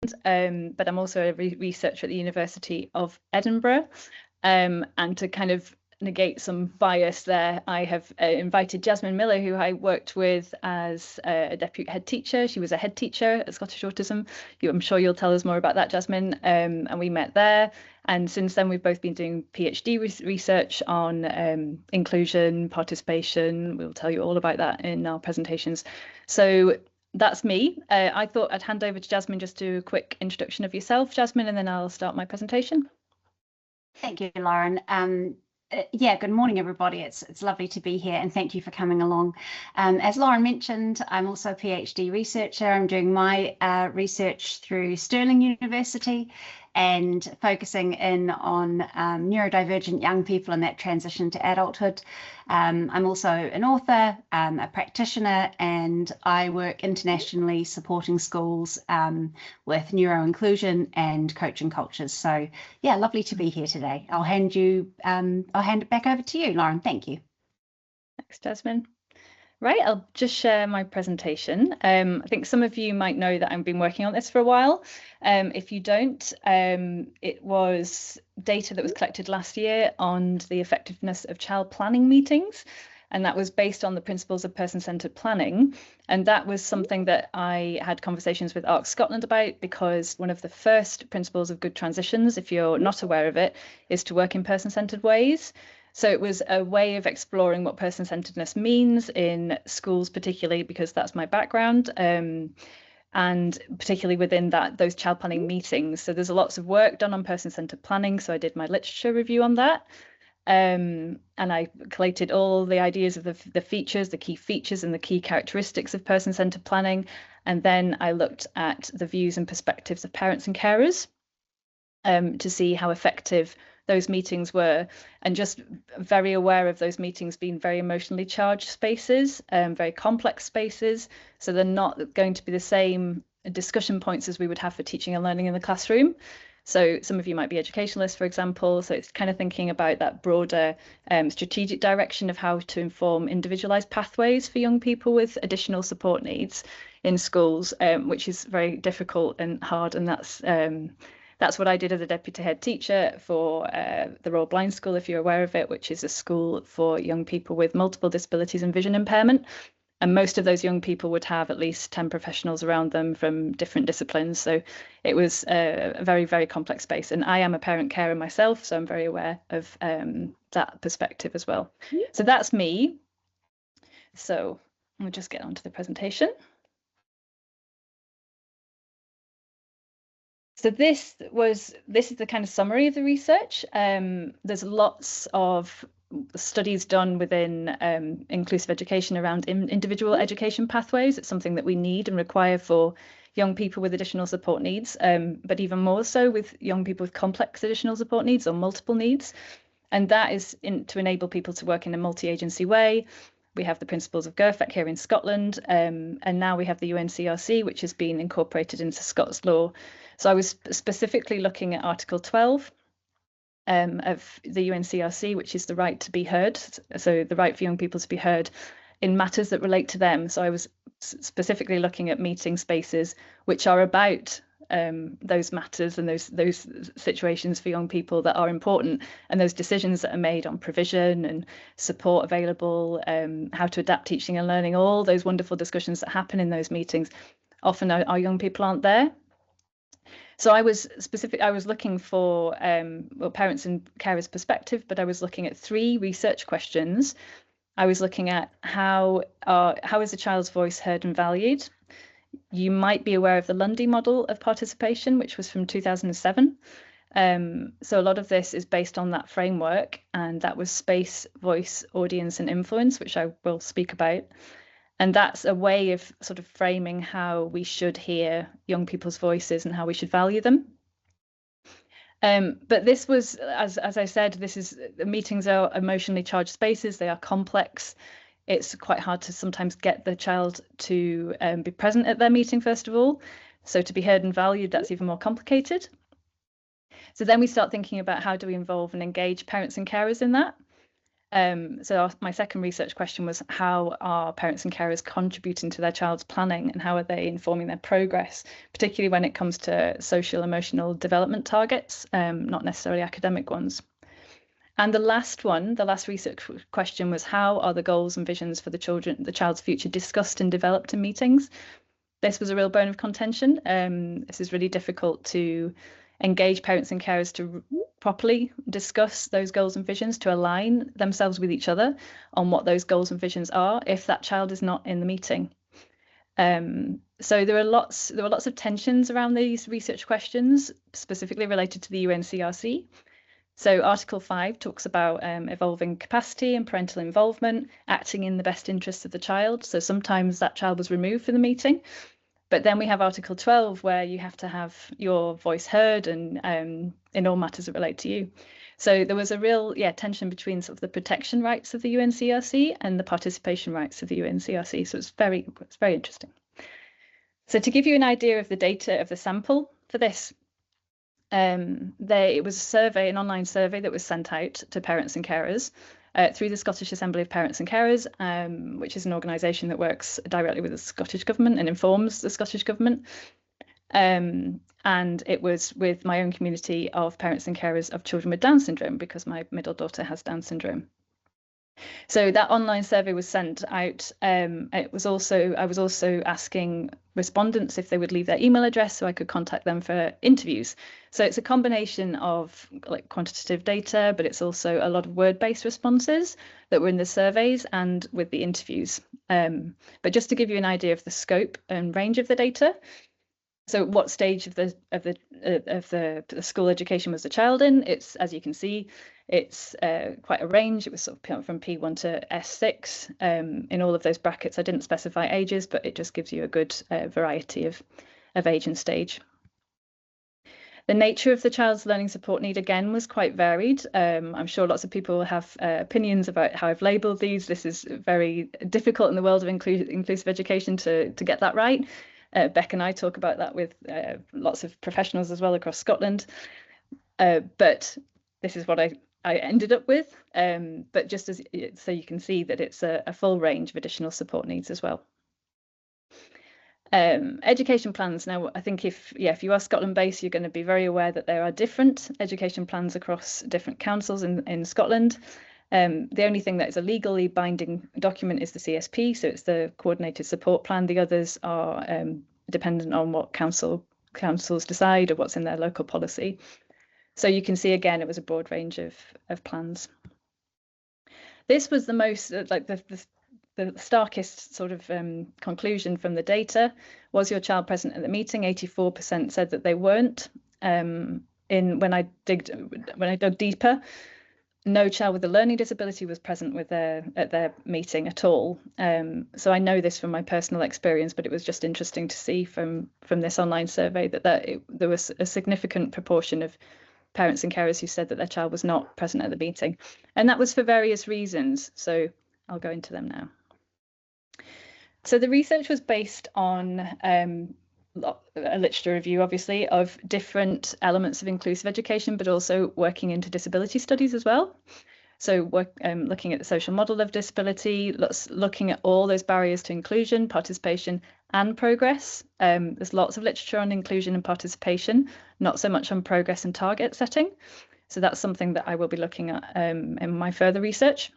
but I'm also a researcher at the University of Edinburgh. And to kind of negate some bias there, I have invited Jasmine Miller, who I worked with as a deputy head teacher. She was a head teacher at Scottish Autism. I'm sure you'll tell us more about that, Jasmine. And we met there. And since then, we've both been doing PhD research on inclusion, participation. We'll tell you all about that in our presentations. So that's me. I thought I'd hand over to Jasmine, just do a quick introduction of yourself, Jasmine, and then I'll start my presentation. Thank you, Lauren. Yeah, good morning, everybody. It's lovely to be here, and thank you for coming along. As Lauren mentioned, I'm also a PhD researcher. I'm doing my research through Stirling University and focusing in on neurodivergent young people and that transition to adulthood. I'm also an author, a practitioner, and I work internationally supporting schools with neuro-inclusion and coaching cultures. So yeah, lovely to be here today. I'll hand it back over to you, Lauren. Thank you. Thanks, Jasmine. Right, I'll just share my presentation. I think some of you might know that I've been working on this for a while. If you don't, it was data that was collected last year on the effectiveness of child planning meetings, and that was based on the principles of person-centred planning. And that was something that I had conversations with ARC Scotland about, because one of the first principles of good transitions, if you're not aware of it, is to work in person-centred ways. So it was a way of exploring what person-centeredness means in schools, particularly because that's my background, and particularly within those child planning meetings. So there's lots of work done on person-centered planning. So I did my literature review on that, and I collated all the ideas of the features, the key features and the key characteristics of person-centered planning. And then I looked at the views and perspectives of parents and carers to see how effective those meetings were, and just very aware of those meetings being very emotionally charged spaces, very complex spaces. So they're not going to be the same discussion points as we would have for teaching and learning in the classroom. So some of you might be educationalists, for example. So it's kind of thinking about that broader strategic direction of how to inform individualized pathways for young people with additional support needs in schools, which is very difficult and hard. And that's what I did as a deputy head teacher for the Royal Blind School, if you're aware of it, which is a school for young people with multiple disabilities and vision impairment. And most of those young people would have at least 10 professionals around them from different disciplines. So it was a very, very complex space. And I am a parent carer myself, so I'm very aware of that perspective as well. So that's me. So we'll just get on to the presentation. So this is the kind of summary of the research. There's lots of studies done within inclusive education around individual education pathways. It's something that we need and require for young people with additional support needs, but even more so with young people with complex additional support needs or multiple needs. And that is to enable people to work in a multi-agency way. We have the principles of GERFEC here in Scotland, and now we have the UNCRC, which has been incorporated into Scots law. So I was specifically looking at Article 12 of the UNCRC, which is the right to be heard. So the right for young people to be heard in matters that relate to them. So I was specifically looking at meeting spaces which are about those matters and those situations for young people that are important, and those decisions that are made on provision and support available, how to adapt teaching and learning, all those wonderful discussions that happen in those meetings. Often our young people aren't there. So I was looking for parents and carers perspective, but I was looking at 3 research questions. I was looking at how is a child's voice heard and valued. You might be aware of the Lundy model of participation, which was from 2007. So a lot of this is based on that framework, and that was space, voice, audience, and influence, which I will speak about. And that's a way of sort of framing how we should hear young people's voices and how we should value them. But this was, as I said, the meetings are emotionally charged spaces. They are complex. It's quite hard to sometimes get the child to be present at their meeting, first of all. So to be heard and valued, that's even more complicated. So then we start thinking about how do we involve and engage parents and carers in that. My second research question was, how are parents and carers contributing to their child's planning, and how are they informing their progress, particularly when it comes to social emotional development targets, not necessarily academic ones. And the last research question was, how are the goals and visions for the child's future discussed and developed in meetings? This was a real bone of contention. This is really difficult to engage parents and carers to properly discuss those goals and visions, to align themselves with each other on what those goals and visions are if that child is not in the meeting. So there were lots of tensions around these research questions, specifically related to the UNCRC. So Article 5 talks about evolving capacity and parental involvement, acting in the best interests of the child. So sometimes that child was removed from the meeting. But then we have Article 12, where you have to have your voice heard and in all matters that relate to you. So there was a real tension between sort of the protection rights of the UNCRC and the participation rights of the UNCRC. So it's very interesting. So to give you an idea of the data of the sample for this, it was a survey, an online survey that was sent out to parents and carers through the Scottish Assembly of Parents and Carers, which is an organisation that works directly with the Scottish Government and informs the Scottish Government. And it was with my own community of parents and carers of children with Down syndrome, because my middle daughter has Down syndrome. So that online survey was sent out. I was also asking respondents if they would leave their email address so I could contact them for interviews. So it's a combination of like quantitative data, but it's also a lot of word-based responses that were in the surveys and with the interviews. But just to give you an idea of the scope and range of the data. So what stage of the school education was the child in? It's, as you can see, it's quite a range. It was sort of from P1 to S6 in all of those brackets. I didn't specify ages, but it just gives you a good variety of age and stage. The nature of the child's learning support need, again, was quite varied. I'm sure lots of people have opinions about how I've labelled these. This is very difficult in the world of inclusive education to get that right. Beck and I talk about that with lots of professionals as well across Scotland. But this is what I ended up with. But just so you can see that it's a full range of additional support needs as well. Education plans. Now, I think if you are Scotland based, you're going to be very aware that there are different education plans across different councils in Scotland. The only thing that is a legally binding document is the CSP, so it's the Coordinated Support Plan. The others are dependent on what councils decide or what's in their local policy. So you can see, again, it was a broad range of plans. This was the most, like the starkest sort of conclusion from the data. Was your child present at the meeting? 84% said that they weren't. When I dug deeper, no child with a learning disability was present at their meeting at all. So I know this from my personal experience, but it was just interesting to see from this online survey that there was a significant proportion of parents and carers who said that their child was not present at the meeting. And that was for various reasons. So I'll go into them now. So the research was based on a literature review, obviously, of different elements of inclusive education, but also working into disability studies as well. So looking at the social model of disability, looking at all those barriers to inclusion, participation and progress. There's lots of literature on inclusion and participation, not so much on progress and target setting. So that's something that I will be looking at in my further research.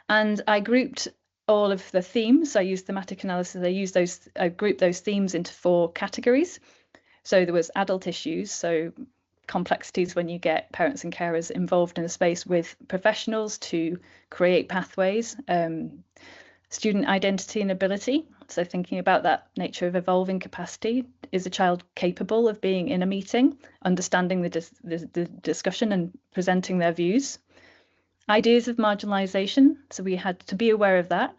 And I grouped all of the themes. I used thematic analysis. I grouped those themes into 4 categories. So there was adult issues, so complexities when you get parents and carers involved in a space with professionals to create pathways, student identity and ability. So thinking about that nature of evolving capacity. Is a child capable of being in a meeting, understanding the discussion and presenting their views? Ideas of marginalisation, so we had to be aware of that.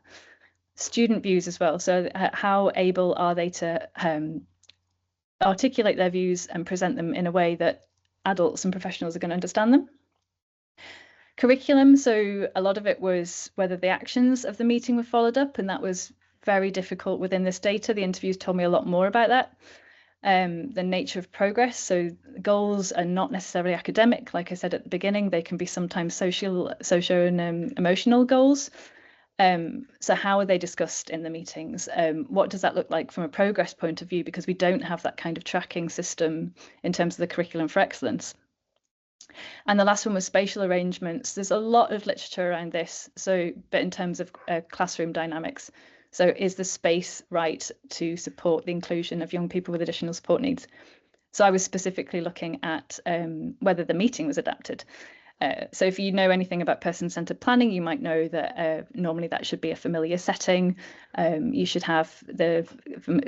Student views as well, so how able are they to articulate their views and present them in a way that adults and professionals are going to understand them. Curriculum, so a lot of it was whether the actions of the meeting were followed up, and that was very difficult within this data. The interviews told me a lot more about that. the nature of progress. So goals are not necessarily academic. Like I said at the beginning, they can be sometimes socio and emotional goals. So how are they discussed in the meetings? What does that look like from a progress point of view? Because we don't have that kind of tracking system in terms of the curriculum for excellence. And the last one was spatial arrangements. There's a lot of literature around this. So, but in terms of classroom dynamics, so is the space right to support the inclusion of young people with additional support needs? So I was specifically looking at whether the meeting was adapted. So if you know anything about person-centered planning, you might know that normally that should be a familiar setting. You should have the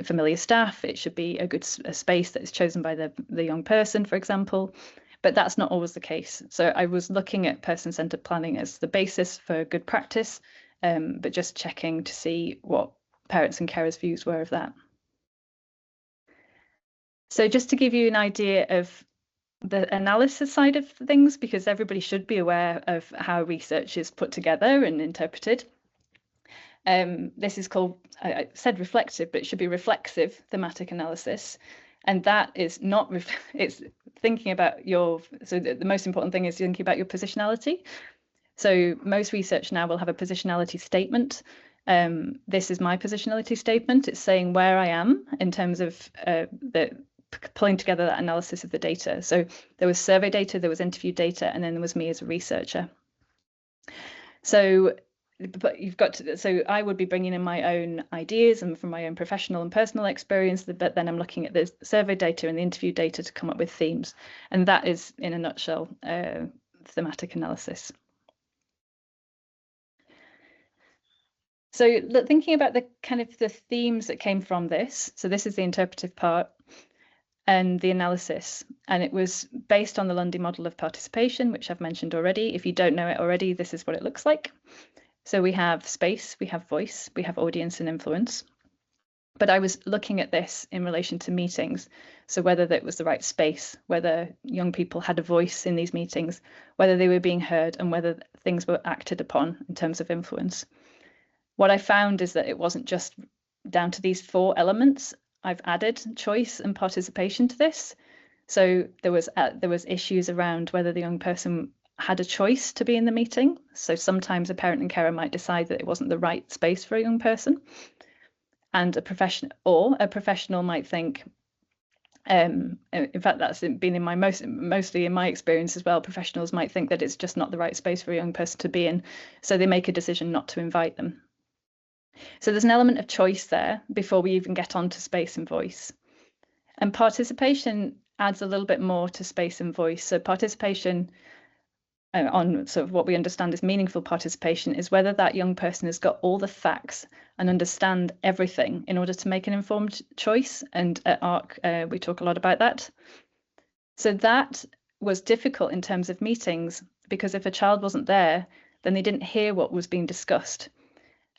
familiar staff. It should be a good space that is chosen by the young person, for example. But that's not always the case. So I was looking at person-centered planning as the basis for good practice, but just checking to see what parents and carers' views were of that. So just to give you an idea of the analysis side of things, because everybody should be aware of how research is put together and interpreted. This is called, I said reflective, but it should be reflexive thematic analysis. And that is not, it's thinking about your, so the most important thing is thinking about your positionality. So most research now will have a positionality statement. This is my positionality statement. It's saying where I am in terms of pulling together that analysis of the data. So there was survey data, there was interview data, and then there was me as a researcher. So, but you've got to, so I would be bringing in my own ideas and from my own professional and personal experience, but then I'm looking at the survey data and the interview data to come up with themes. And that is, in a nutshell, thematic analysis. So thinking about the kind of the themes that came from this, so this is the interpretive part and the analysis, and it was based on the Lundy model of participation, which I've mentioned already. If you don't know it already, this is what it looks like. So we have space, we have voice, we have audience and influence. But I was looking at this in relation to meetings. So whether that was the right space, whether young people had a voice in these meetings, whether they were being heard, and whether things were acted upon in terms of influence. What I found is that it wasn't just down to these 4 elements. I've added choice and participation to this. So there was issues around whether the young person had a choice to be in the meeting. So sometimes a parent and carer might decide that it wasn't the right space for a young person. And a professional might think, in fact, that's been in my mostly in my experience as well, professionals might think that it's just not the right space for a young person to be in. So they make a decision not to invite them. So there's an element of choice there before we even get on to space and voice. And participation adds a little bit more to space and voice. So participation on sort of what we understand as meaningful participation is whether that young person has got all the facts and understand everything in order to make an informed choice. And at ARC, we talk a lot about that. So that was difficult in terms of meetings, because if a child wasn't there, then they didn't hear what was being discussed.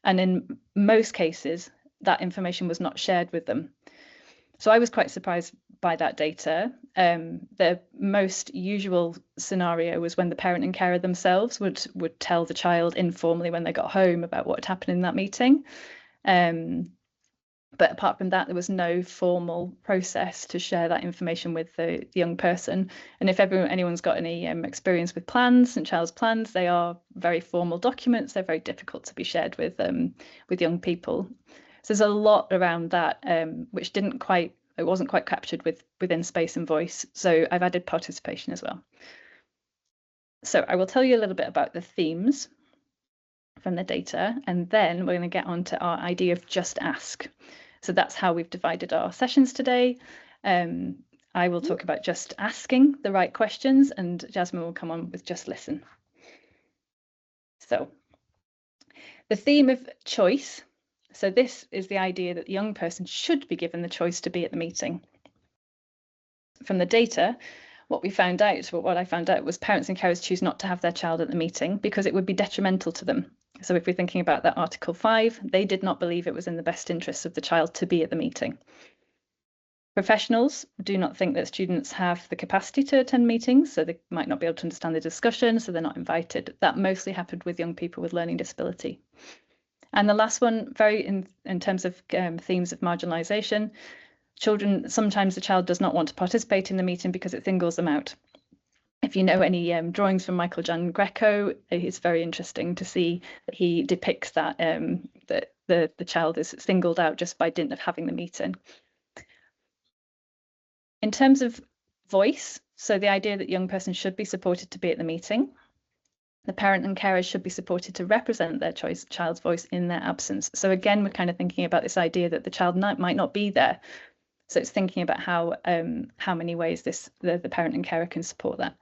And in most cases, that information was not shared with them. So I was quite surprised by that data. The most usual scenario was when the parent and carer themselves would tell the child informally when they got home about what had happened in that meeting. But apart from that, there was no formal process to share that information with the young person. And if anyone's got any experience with plans and child's plans, they are very formal documents. They're very difficult to be shared with young people. So there's a lot around that, which it wasn't quite captured within space and voice. So I've added participation as well. So I will tell you a little bit about the themes from the data, and then we're going to get on to our idea of just ask. So that's how we've divided our sessions today. I will talk about just asking the right questions, and Jasmine will come on with just listen. So the theme of choice. So this is the idea that the young person should be given the choice to be at the meeting. From the data, what I found out was parents and carers choose not to have their child at the meeting because it would be detrimental to them. So if we're thinking about that Article 5, they did not believe it was in the best interests of the child to be at the meeting. Professionals do not think that students have the capacity to attend meetings, so they might not be able to understand the discussion, so they're not invited. That mostly happened with young people with learning disability. And the last one, very in terms of themes of marginalisation, Sometimes the child does not want to participate in the meeting because it singles them out. If you know any drawings from Michael Jan Greco, it's very interesting to see that he depicts that that the child is singled out just by dint of having the meeting. In terms of voice, so the idea that young person should be supported to be at the meeting. The parent and carers should be supported to represent their child's voice in their absence. So again, we're kind of thinking about this idea that the child might not be there. So it's thinking about how many ways the parent and carer can support that.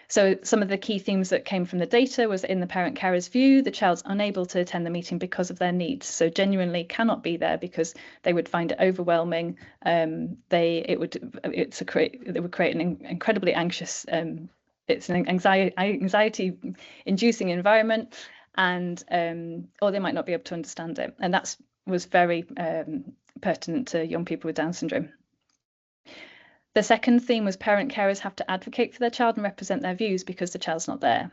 So some of the key themes that came from the data was in the parent carer's view, the child's unable to attend the meeting because of their needs. So genuinely cannot be there because they would find it overwhelming. It would create an incredibly anxious. It's an anxiety-inducing environment, and or they might not be able to understand it. And that was very pertinent to young people with Down syndrome. The second theme was parent carers have to advocate for their child and represent their views because the child's not there.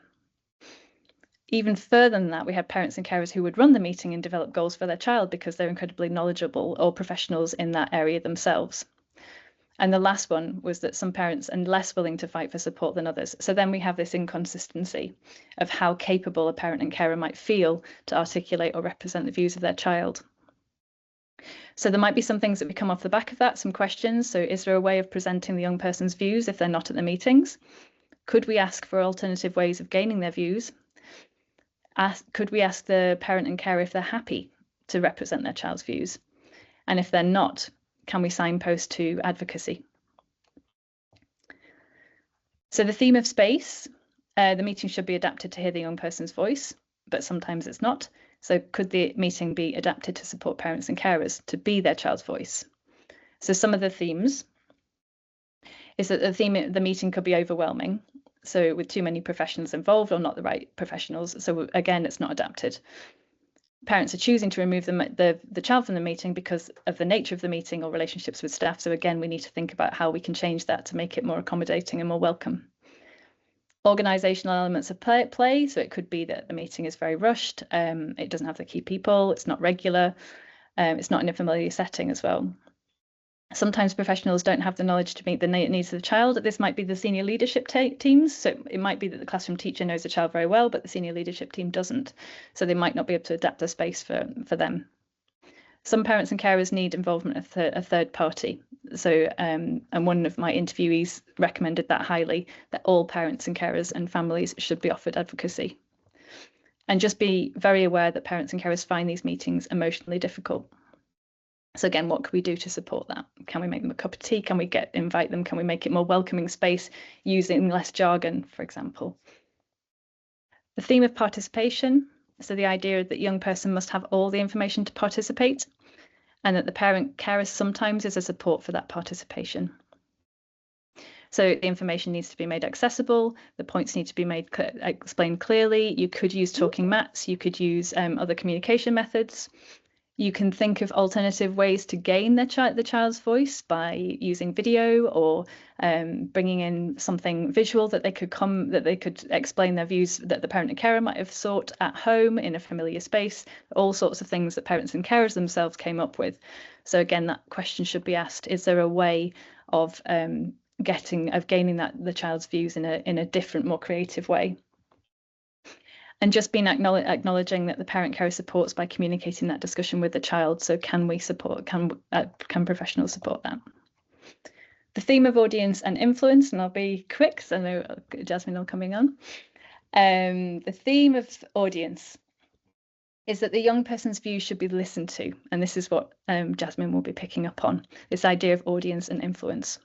Even further than that, we had parents and carers who would run the meeting and develop goals for their child because they're incredibly knowledgeable or professionals in that area themselves. And the last one was that some parents are less willing to fight for support than others. So then we have this inconsistency of how capable a parent and carer might feel to articulate or represent the views of their child. So there might be some things that we come off the back of that, some questions. So is there a way of presenting the young person's views if they're not at the meetings? Could we ask for alternative ways of gaining their views? Could we ask the parent and carer if they're happy to represent their child's views? And if they're not, can we signpost to advocacy? So the theme of space, the meeting should be adapted to hear the young person's voice, but sometimes it's not. So could the meeting be adapted to support parents and carers to be their child's voice? So some of the themes is that the meeting could be overwhelming. So with too many professionals involved or not the right professionals. So again, it's not adapted. Parents are choosing to remove the child from the meeting because of the nature of the meeting or relationships with staff. So again, we need to think about how we can change that to make it more accommodating and more welcome. Organisational elements of play. So it could be that the meeting is very rushed. It doesn't have the key people. It's not regular. It's not in a familiar setting as well. Sometimes professionals don't have the knowledge to meet the needs of the child. This might be the senior leadership teams. So it might be that the classroom teacher knows the child very well, but the senior leadership team doesn't. So they might not be able to adapt a space for them. Some parents and carers need involvement of a third party. So, and one of my interviewees recommended that highly, that all parents and carers and families should be offered advocacy. And just be very aware that parents and carers find these meetings emotionally difficult. So again, what can we do to support that? Can we make them a cup of tea? Can we invite them? Can we make it more welcoming space using less jargon, for example? The theme of participation. So the idea that young person must have all the information to participate, and that the parent carer sometimes is a support for that participation. So the information needs to be made accessible. The points need to be explained clearly. You could use talking mats. You could use other communication methods. You can think of alternative ways to gain the child's voice by using video or bringing in something visual that they could explain their views that the parent and carer might have sought at home in a familiar space. All sorts of things that parents and carers themselves came up with. So again, that question should be asked: is there a way of gaining the child's views in a different, more creative way? And just being acknowledging that the parent carer supports by communicating that discussion with the child. So can professionals support that? The theme of audience and influence, and I'll be quick, so I know Jasmine will coming on. The theme of audience is that the young person's views should be listened to. And this is what Jasmine will be picking up on, this idea of audience and influence.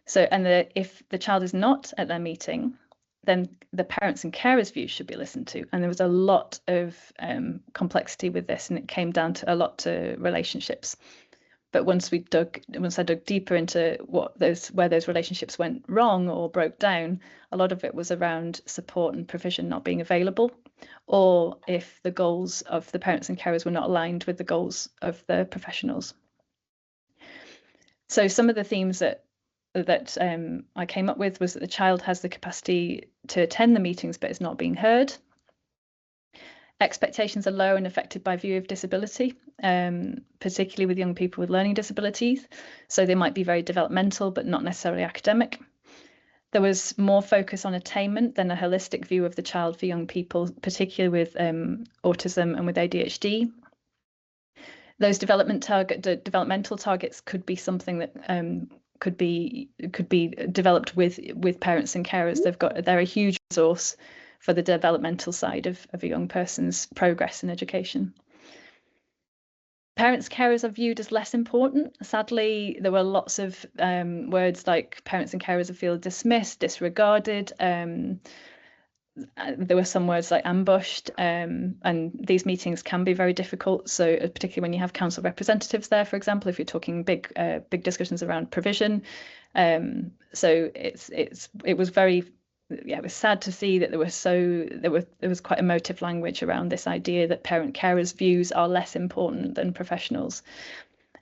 So, if the child is not at their meeting, then the parents and carers' views should be listened to. And there was a lot of complexity with this, and it came down to a lot to relationships. But once I dug deeper into where those relationships went wrong or broke down, a lot of it was around support and provision not being available, or if the goals of the parents and carers were not aligned with the goals of the professionals. So some of the themes that I came up with was that the child has the capacity to attend the meetings but is not being heard. Expectations are low and affected by view of disability, particularly with young people with learning disabilities. So they might be very developmental, but not necessarily academic. There was more focus on attainment than a holistic view of the child for young people, particularly with autism and with ADHD. Those developmental targets could be something that could be developed with parents and carers. They're a huge resource for the developmental side of a young person's progress in education. Parents, carers are viewed as less important. Sadly, there were lots of words like parents and carers feel dismissed, disregarded. There were some words like ambushed, and these meetings can be very difficult. So particularly when you have council representatives there, for example, if you're talking big discussions around provision. So it was very, yeah, it was sad to see that there was quite emotive language around this idea that parent carers views are less important than professionals.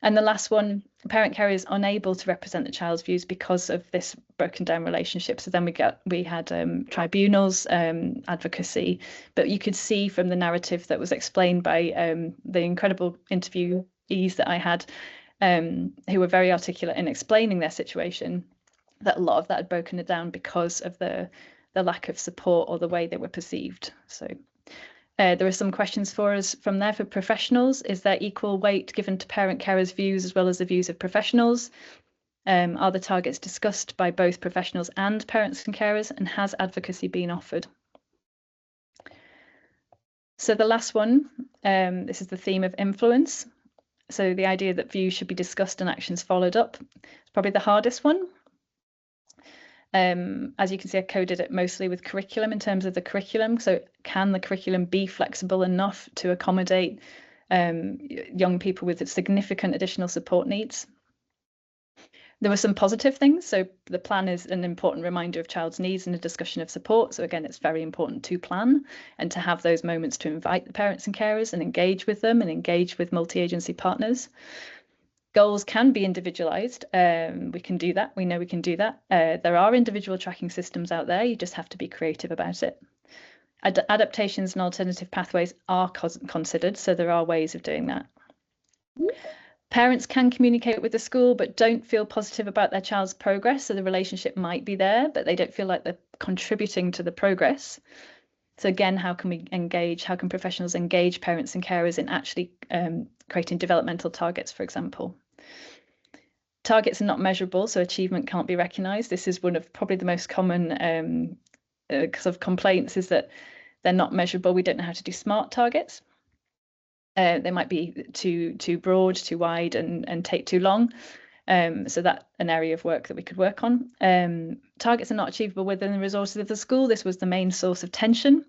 And the last one, parent carers is unable to represent the child's views because of this broken down relationship. So then we had tribunals, advocacy, but you could see from the narrative that was explained by the incredible interviewees that I had, who were very articulate in explaining their situation, that a lot of that had broken it down because of the lack of support or the way they were perceived. So there are some questions for us from there for professionals. Is there equal weight given to parent carers' views as well as the views of professionals? Are the targets discussed by both professionals and parents and carers? And has advocacy been offered? So the last one, this is the theme of influence. So the idea that views should be discussed and actions followed up. It's probably the hardest one. As you can see, I coded it mostly with curriculum in terms of the curriculum. So can the curriculum be flexible enough to accommodate young people with significant additional support needs? There were some positive things. So the plan is an important reminder of child's needs and a discussion of support. So again, it's very important to plan and to have those moments to invite the parents and carers and engage with them and engage with multi-agency partners. Goals can be individualized. We can do that. We know we can do that. There are individual tracking systems out there. You just have to be creative about it. Adaptations and alternative pathways are considered. So there are ways of doing that. Parents can communicate with the school, but don't feel positive about their child's progress. So the relationship might be there, but they don't feel like they're contributing to the progress. So again, how can we engage? How can professionals engage parents and carers in actually creating developmental targets, for example? Targets are not measurable, so achievement can't be recognised. This is one of probably the most common sort of complaints, is that they're not measurable. We don't know how to do SMART targets. They might be too broad, too wide, and take too long. So that's an area of work that we could work on. Targets are not achievable within the resources of the school. This was the main source of tension.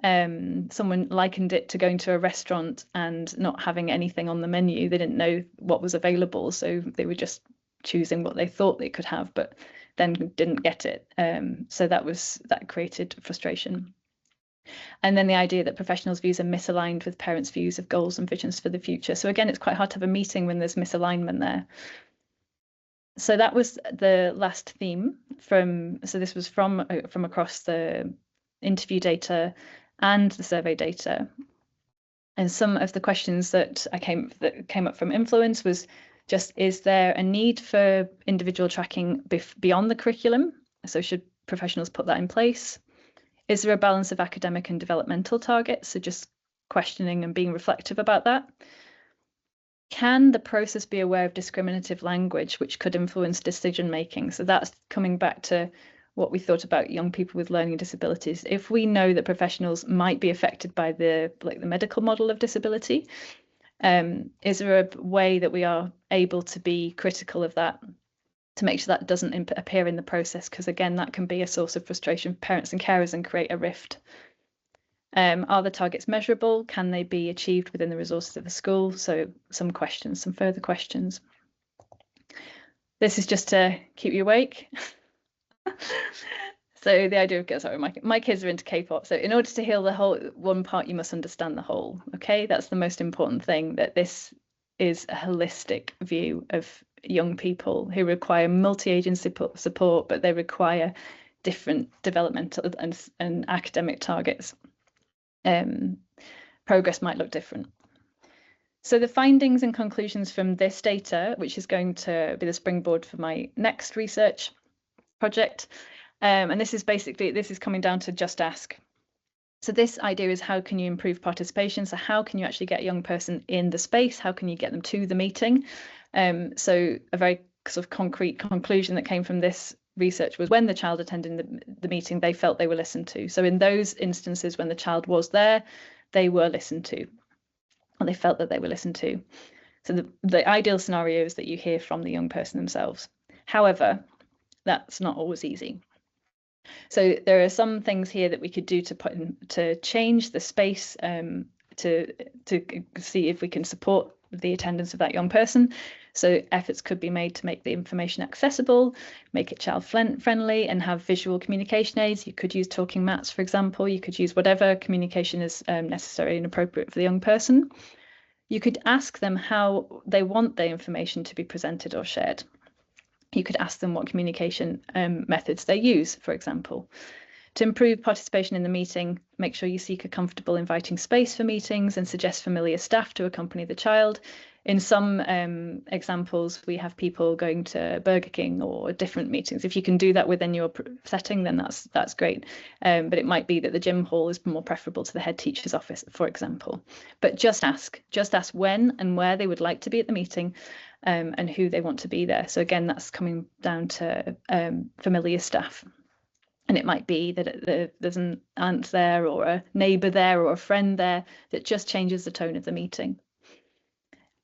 Someone likened it to going to a restaurant and not having anything on the menu. They didn't know what was available, so they were just choosing what they thought they could have, but then didn't get it. So that created frustration. And then the idea that professionals' views are misaligned with parents' views of goals and visions for the future. So again, it's quite hard to have a meeting when there's misalignment there. So that was the last theme so this was from across the interview data and the survey data. And some of the questions that came up from influence was just, is there a need for individual tracking beyond the curriculum? So should professionals put that in place? Is there a balance of academic and developmental targets? So just questioning and being reflective about that. Can the process be aware of discriminative language which could influence decision making? So that's coming back to what we thought about young people with learning disabilities. If we know that professionals might be affected by the medical model of disability, is there a way that we are able to be critical of that, to make sure that doesn't appear in the process? Because again, that can be a source of frustration for parents and carers and create a rift. Are the targets measurable? Can they be achieved within the resources of the school? So some further questions. This is just to keep you awake. So the idea of, sorry, my kids are into K-pop. So in order to heal the whole one part, you must understand the whole. Okay, that's the most important thing, that this is a holistic view of young people who require multi-agency support, but they require different developmental and academic targets. progress might look different. So the findings and conclusions from this data, which is going to be the springboard for my next research project, and this is coming down to just ask. So this idea is, how can you improve participation? So how can you actually get a young person in the space? How can you get them to the meeting? So a very sort of concrete conclusion that came from this research was, when the child attended the meeting, they felt they were listened to. So in those instances when the child was there, they were listened to, or they felt that they were listened to. So the ideal scenario is that you hear from the young person themselves. However, that's not always easy. So there are some things here that we could do to change the space, to see if we can support the attendance of that young person. So efforts could be made to make the information accessible, make it child friendly, and have visual communication aids. You could use talking mats, for example. You could use whatever communication is necessary and appropriate for the young person. You could ask them how they want their information to be presented or shared. You could ask them what communication methods they use, for example. To improve participation in the meeting, make sure you seek a comfortable, inviting space for meetings and suggest familiar staff to accompany the child. In some examples, we have people going to Burger King or different meetings. If you can do that within your setting, then that's great. But it might be that the gym hall is more preferable to the head teacher's office, for example. But just ask when and where they would like to be at the meeting, and who they want to be there. So again, that's coming down to familiar staff. And it might be that there's an aunt there, or a neighbour there, or a friend there, that just changes the tone of the meeting.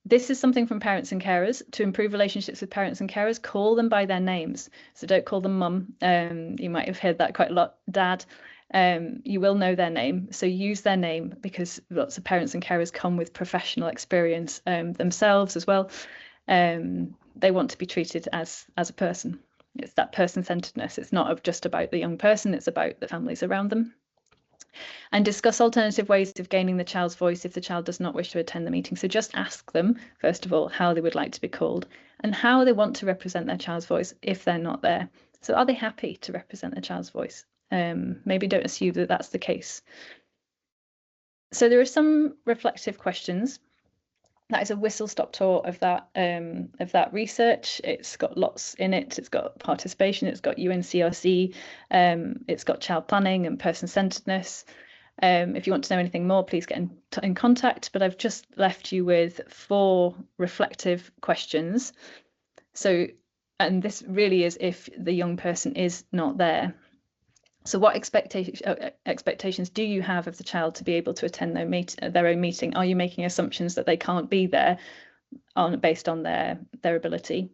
This is something from parents and carers. To improve relationships with parents and carers, call them by their names. So don't call them mum. You might have heard that quite a lot. Dad. You will know their name. So use their name, because lots of parents and carers come with professional experience themselves as well. They want to be treated as a person. It's that person-centeredness. It's not just about the young person, it's about the families around them. And discuss alternative ways of gaining the child's voice if the child does not wish to attend the meeting. So just ask them, first of all, how they would like to be called and how they want to represent their child's voice if they're not there. So are they happy to represent their child's voice? Maybe don't assume that that's the case. So there are some reflective questions. That is a whistle-stop tour of that research. It's got lots in it. It's got participation, it's got UNCRC, it's got child planning and person-centeredness. If you want to know anything more, please get in contact. But I've just left you with 4 reflective questions. So, and this really is if the young person is not there. So what expectations do you have of the child to be able to attend their own meeting? Are you making assumptions that they can't be there based on their ability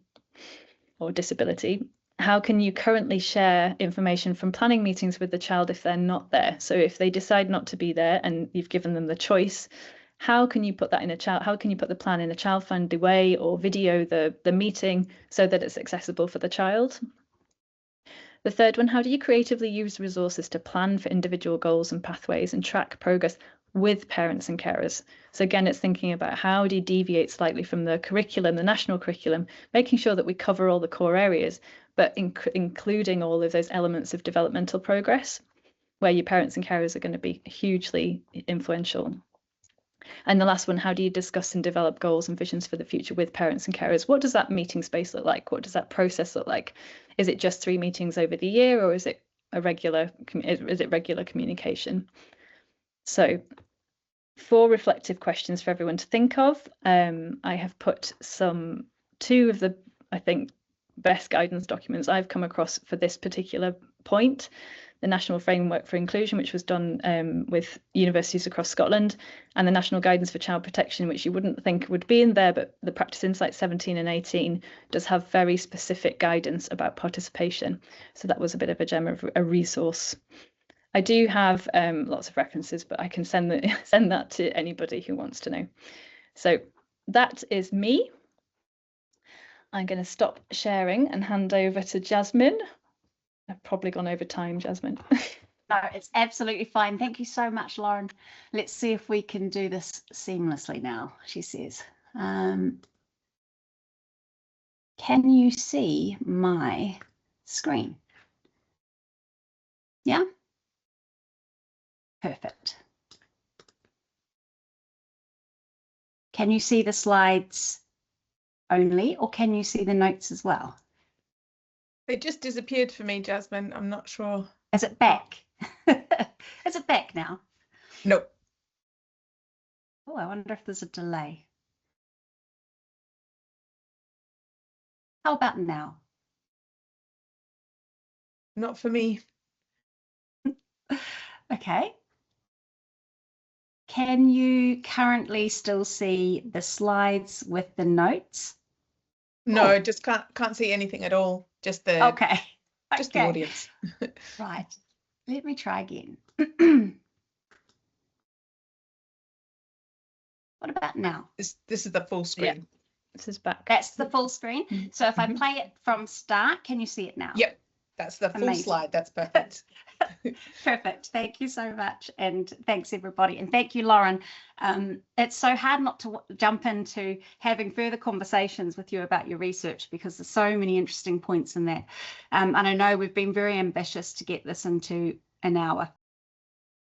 or disability? How can you currently share information from planning meetings with the child if they're not there? So if they decide not to be there and you've given them the choice, how can you put that in how can you put the plan in a child-friendly way, or video the meeting so that it's accessible for the child? The third one, how do you creatively use resources to plan for individual goals and pathways and track progress with parents and carers? So again, it's thinking about how do you deviate slightly from the curriculum, the national curriculum, making sure that we cover all the core areas, but including all of those elements of developmental progress, where your parents and carers are going to be hugely influential. And the last one, how do you discuss and develop goals and visions for the future with parents and carers? What does that meeting space look like? What does that process look like? Is it just 3 meetings over the year, or is it regular communication? So 4 reflective questions for everyone to think of. I have put 2 of the, I think, best guidance documents I've come across for this particular point. The National Framework for Inclusion, which was done with universities across Scotland, and the National Guidance for Child Protection, which you wouldn't think would be in there, but the Practice Insights 17 and 18 does have very specific guidance about participation. So that was a bit of a gem of a resource. I do have lots of references, but I can send that to anybody who wants to know. So that is me. I'm going to stop sharing and hand over to Jasmine. I've probably gone over time, Jasmine. No, it's absolutely fine. Thank you so much, Lauren. Let's see if we can do this seamlessly now, she says. Can you see my screen? Yeah? Perfect. Can you see the slides only, or can you see the notes as well? They just disappeared for me, Jasmine. I'm not sure. Is it back? Is it back now? Nope. Oh, I wonder if there's a delay. How about now? Not for me. Okay. Can you currently still see the slides with the notes? No, I just can't see anything at all. Just the Okay. just the audience. Right. Let me try again. What about now? This is the full screen. Yeah. This is back. That's the full screen. So if I play it from start, can you see it now? Yep. That's the full Amazing. slide. That's perfect. Perfect. Thank you so much. And thanks, everybody. And thank you, Lauren. It's so hard not to jump into having further conversations with you about your research, because there's so many interesting points in that. And I know we've been very ambitious to get this into an hour.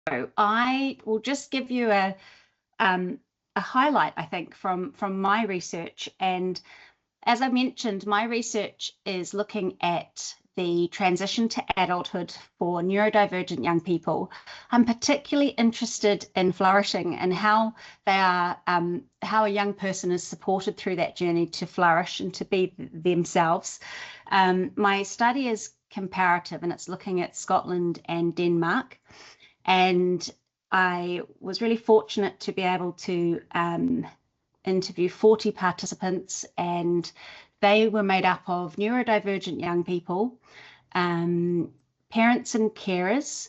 So I will just give you a highlight, I think, from my research. And as I mentioned, my research is looking at the transition to adulthood for neurodivergent young people. I'm particularly interested in flourishing and how they are, how a young person is supported through that journey to flourish and to be themselves. My study is comparative, and it's looking at Scotland and Denmark. And I was really fortunate to be able to interview 40 participants, and they were made up of neurodivergent young people, parents and carers,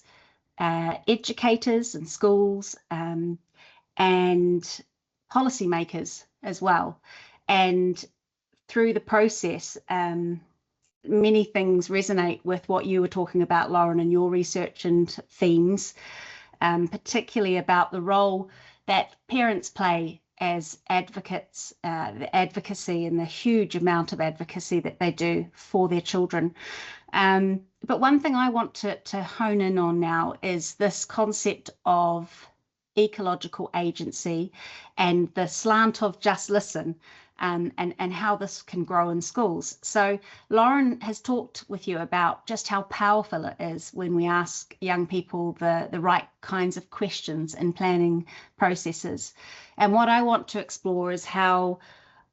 educators and schools, and policymakers as well. And through the process, many things resonate with what you were talking about, Lauren, in your research and themes, particularly about the role that parents play as advocates, the advocacy and the huge amount of advocacy that they do for their children. But one thing I want to hone in on now is this concept of ecological agency and the slant of just listen, and how this can grow in schools. So Lauren has talked with you about just how powerful it is when we ask young people the right kinds of questions in planning processes. And what I want to explore is how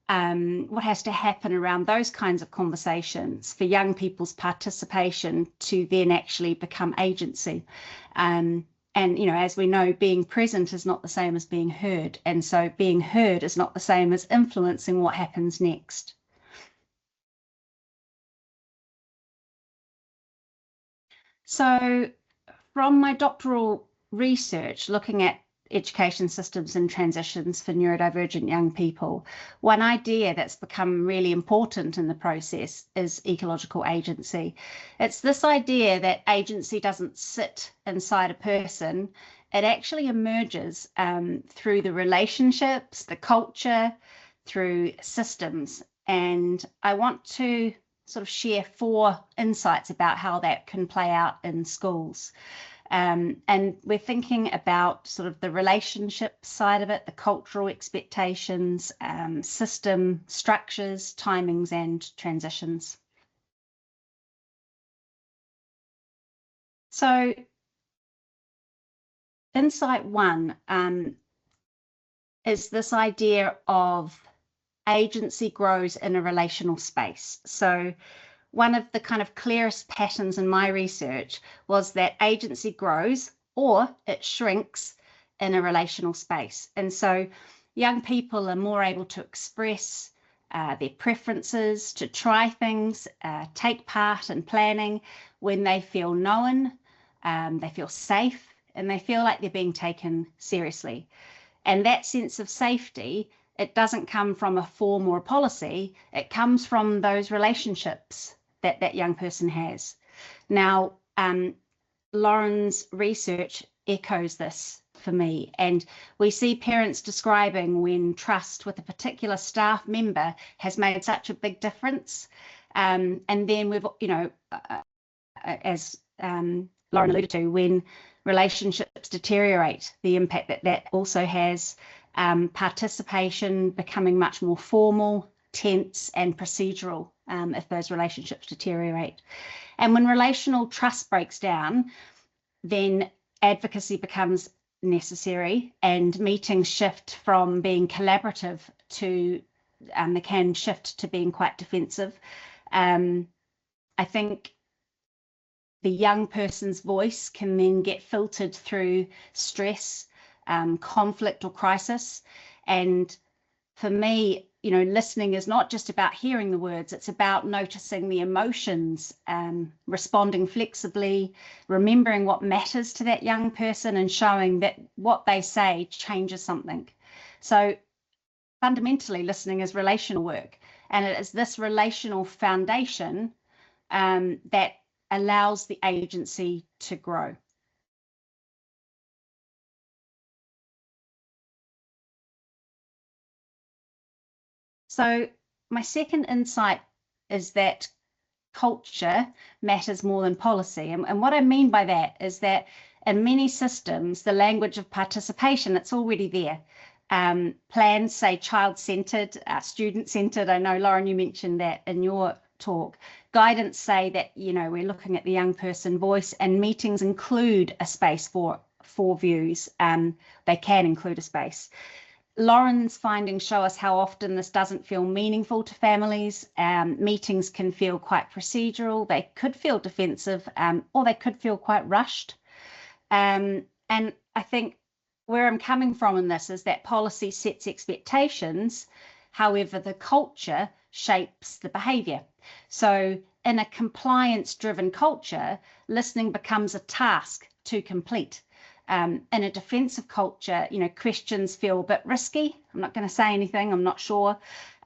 what has to happen around those kinds of conversations for young people's participation to then actually become agency. And, you know, as we know, being present is not the same as being heard. And so being heard is not the same as influencing what happens next. So from my doctoral research, looking at education systems and transitions for neurodivergent young people, one idea that's become really important in the process is ecological agency. It's this idea that agency doesn't sit inside a person. It actually emerges through the relationships, the culture, through systems. And I want to sort of share 4 insights about how that can play out in schools. And we're thinking about sort of the relationship side of it, the cultural expectations, system structures, timings, and transitions. So insight 1 is this idea of agency grows in a relational space. So one of the kind of clearest patterns in my research was that agency grows or it shrinks in a relational space. And so young people are more able to express their preferences, to try things, take part in planning when they feel known, they feel safe, and they feel like they're being taken seriously. And that sense of safety, it doesn't come from a form or a policy, it comes from those relationships that that young person has. Now, Lauren's research echoes this for me, and we see parents describing when trust with a particular staff member has made such a big difference. And then we've, you know, as Lauren alluded to, when relationships deteriorate, the impact that that also has participation becoming much more formal, tense, and procedural if those relationships deteriorate. And when relational trust breaks down, then advocacy becomes necessary, and meetings shift from being collaborative to they can shift to being quite defensive. I think the young person's voice can then get filtered through stress, conflict, or crisis. And for me, listening is not just about hearing the words, it's about noticing the emotions, responding flexibly, remembering what matters to that young person, and showing that what they say changes something. So fundamentally, listening is relational work, and it is this relational foundation that allows the agency to grow. So my second insight is that culture matters more than policy. And what I mean by that is that in many systems, the language of participation, it's already there. Plans say child-centered, student-centered. I know, Lauren, you mentioned that in your talk. Guidance say that, we're looking at the young person voice, and meetings include a space for views. They can include a space. Lauren's findings show us how often this doesn't feel meaningful to families. Meetings can feel quite procedural. They could feel defensive, or they could feel quite rushed. And I think where I'm coming from in this is that policy sets expectations. However, the culture shapes the behavior. So in a compliance-driven culture, listening becomes a task to complete. In a defensive culture, questions feel a bit risky. I'm not going to say anything, I'm not sure.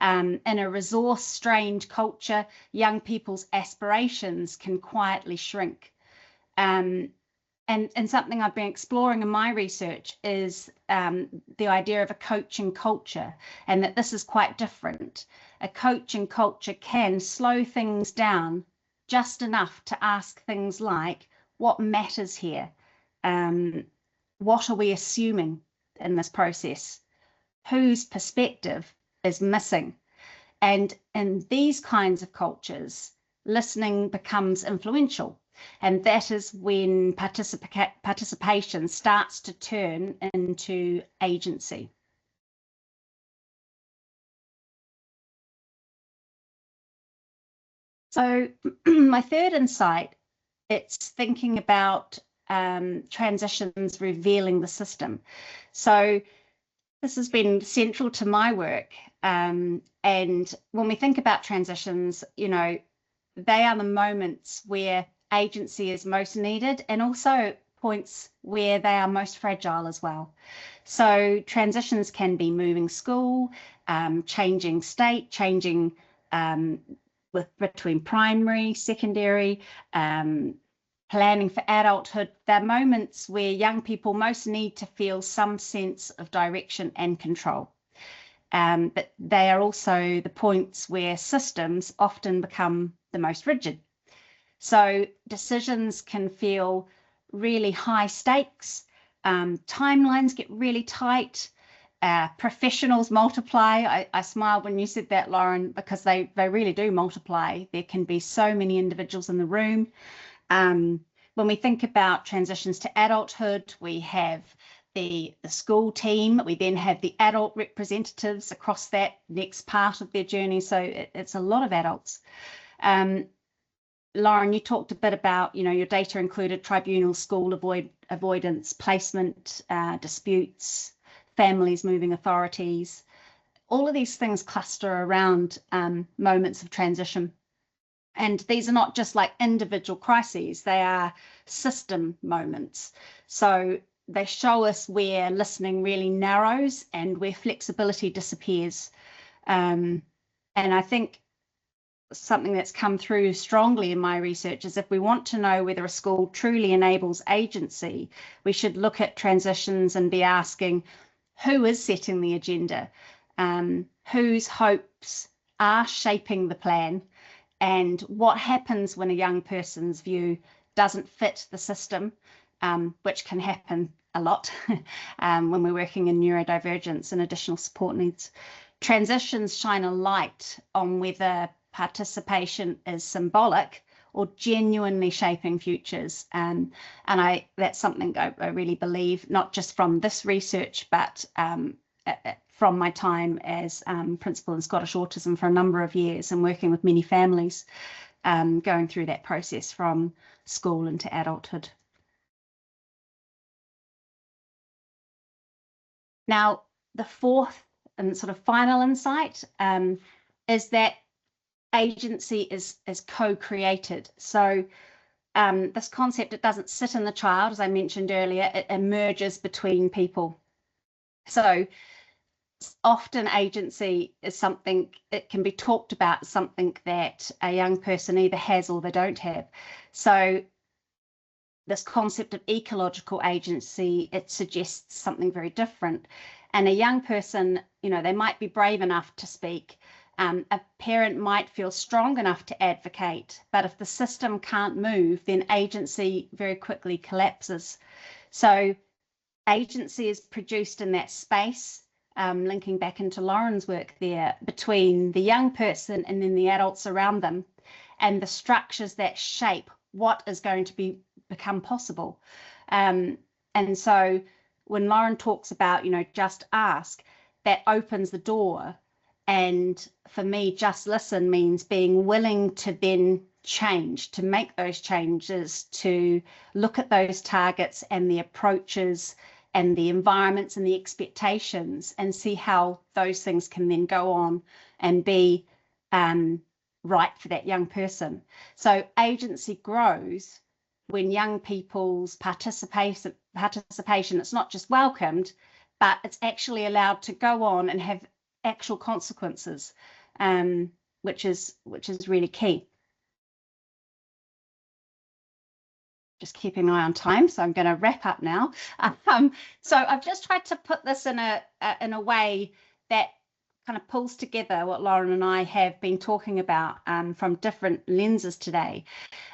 In a resource-strained culture, young people's aspirations can quietly shrink. And something I've been exploring in my research is the idea of a coaching culture, and that this is quite different. A coaching culture can slow things down just enough to ask things like, what matters here? What are we assuming in this process? Whose perspective is missing? And in these kinds of cultures, listening becomes influential. And that is when participation starts to turn into agency. So my third insight, it's thinking about transitions revealing the system. So this has been central to my work. And when we think about transitions, they are the moments where agency is most needed, and also points where they are most fragile as well. So transitions can be moving school, changing state, changing between primary, secondary, planning for adulthood. They're moments where young people most need to feel some sense of direction and control. But they are also the points where systems often become the most rigid. So decisions can feel really high stakes, timelines get really tight, professionals multiply. I smiled when you said that, Lauren, because they really do multiply. There can be so many individuals in the room. When we think about transitions to adulthood, we have the school team, we then have the adult representatives across that next part of their journey. So it's a lot of adults. Lauren, you talked a bit about, your data included tribunals, school avoidance, placement, disputes, families moving authorities. All of these things cluster around moments of transition. And these are not just like individual crises, they are system moments. So they show us where listening really narrows and where flexibility disappears. And I think something that's come through strongly in my research is if we want to know whether a school truly enables agency, we should look at transitions and be asking, who is setting the agenda? Whose hopes are shaping the plan? And what happens when a young person's view doesn't fit the system, which can happen a lot when we're working in neurodivergence and additional support needs. Transitions shine a light on whether participation is symbolic or genuinely shaping futures. And that's something I really believe, not just from this research, but from my time as principal in Scottish Autism for a number of years and working with many families going through that process from school into adulthood. Now, the fourth and sort of final insight is that agency is co-created. So this concept, it doesn't sit in the child, as I mentioned earlier, it emerges between people. So often agency is something, it can be talked about, something that a young person either has or they don't have. So this concept of ecological agency, it suggests something very different. And a young person, you know, they might be brave enough to speak. A parent might feel strong enough to advocate, but if the system can't move, then agency very quickly collapses. So agency is produced in that space, linking back into Lauren's work there, between the young person and then the adults around them, and the structures that shape what is going to become possible. And so when Lauren talks about, you know, just ask, that opens the door. And for me, just listen means being willing to then change, to make those changes, to look at those targets and the approaches and the environments and the expectations and see how those things can then go on and be right for that young person. So agency grows when young people's participation, it's not just welcomed, but it's actually allowed to go on and have actual consequences, which is really key. Just keeping an eye on time, so I'm going to wrap up now. So I've just tried to put this in a way that kind of pulls together what Lauren and I have been talking about from different lenses today.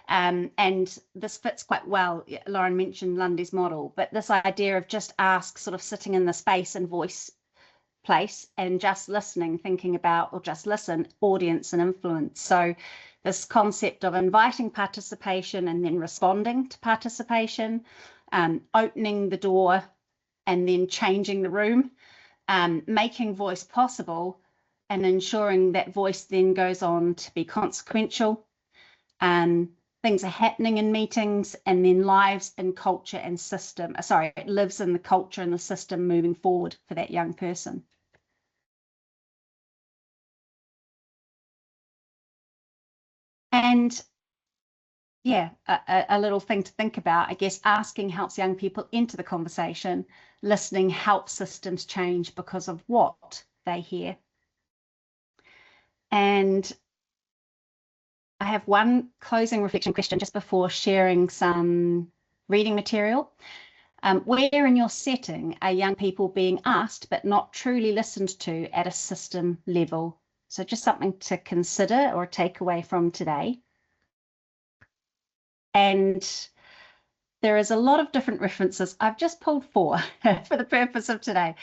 And this fits quite well. Lauren mentioned Lundy's model, but this idea of just ask, sort of sitting in the space and voice place, and just listening, thinking about, or just listen, audience and influence. So this concept of inviting participation and then responding to participation, opening the door and then changing the room, making voice possible and ensuring that voice then goes on to be consequential. Things are happening in meetings and then lives in culture and system. It lives in the culture and the system moving forward for that young person. And yeah, a little thing to think about, I guess, asking helps young people into the conversation. Listening helps systems change because of what they hear. And I have one closing reflection question just before sharing some reading material. Where in your setting are young people being asked but not truly listened to at a system level? So just something to consider or take away from today. And there is a lot of different references. I've just pulled 4 for the purpose of today.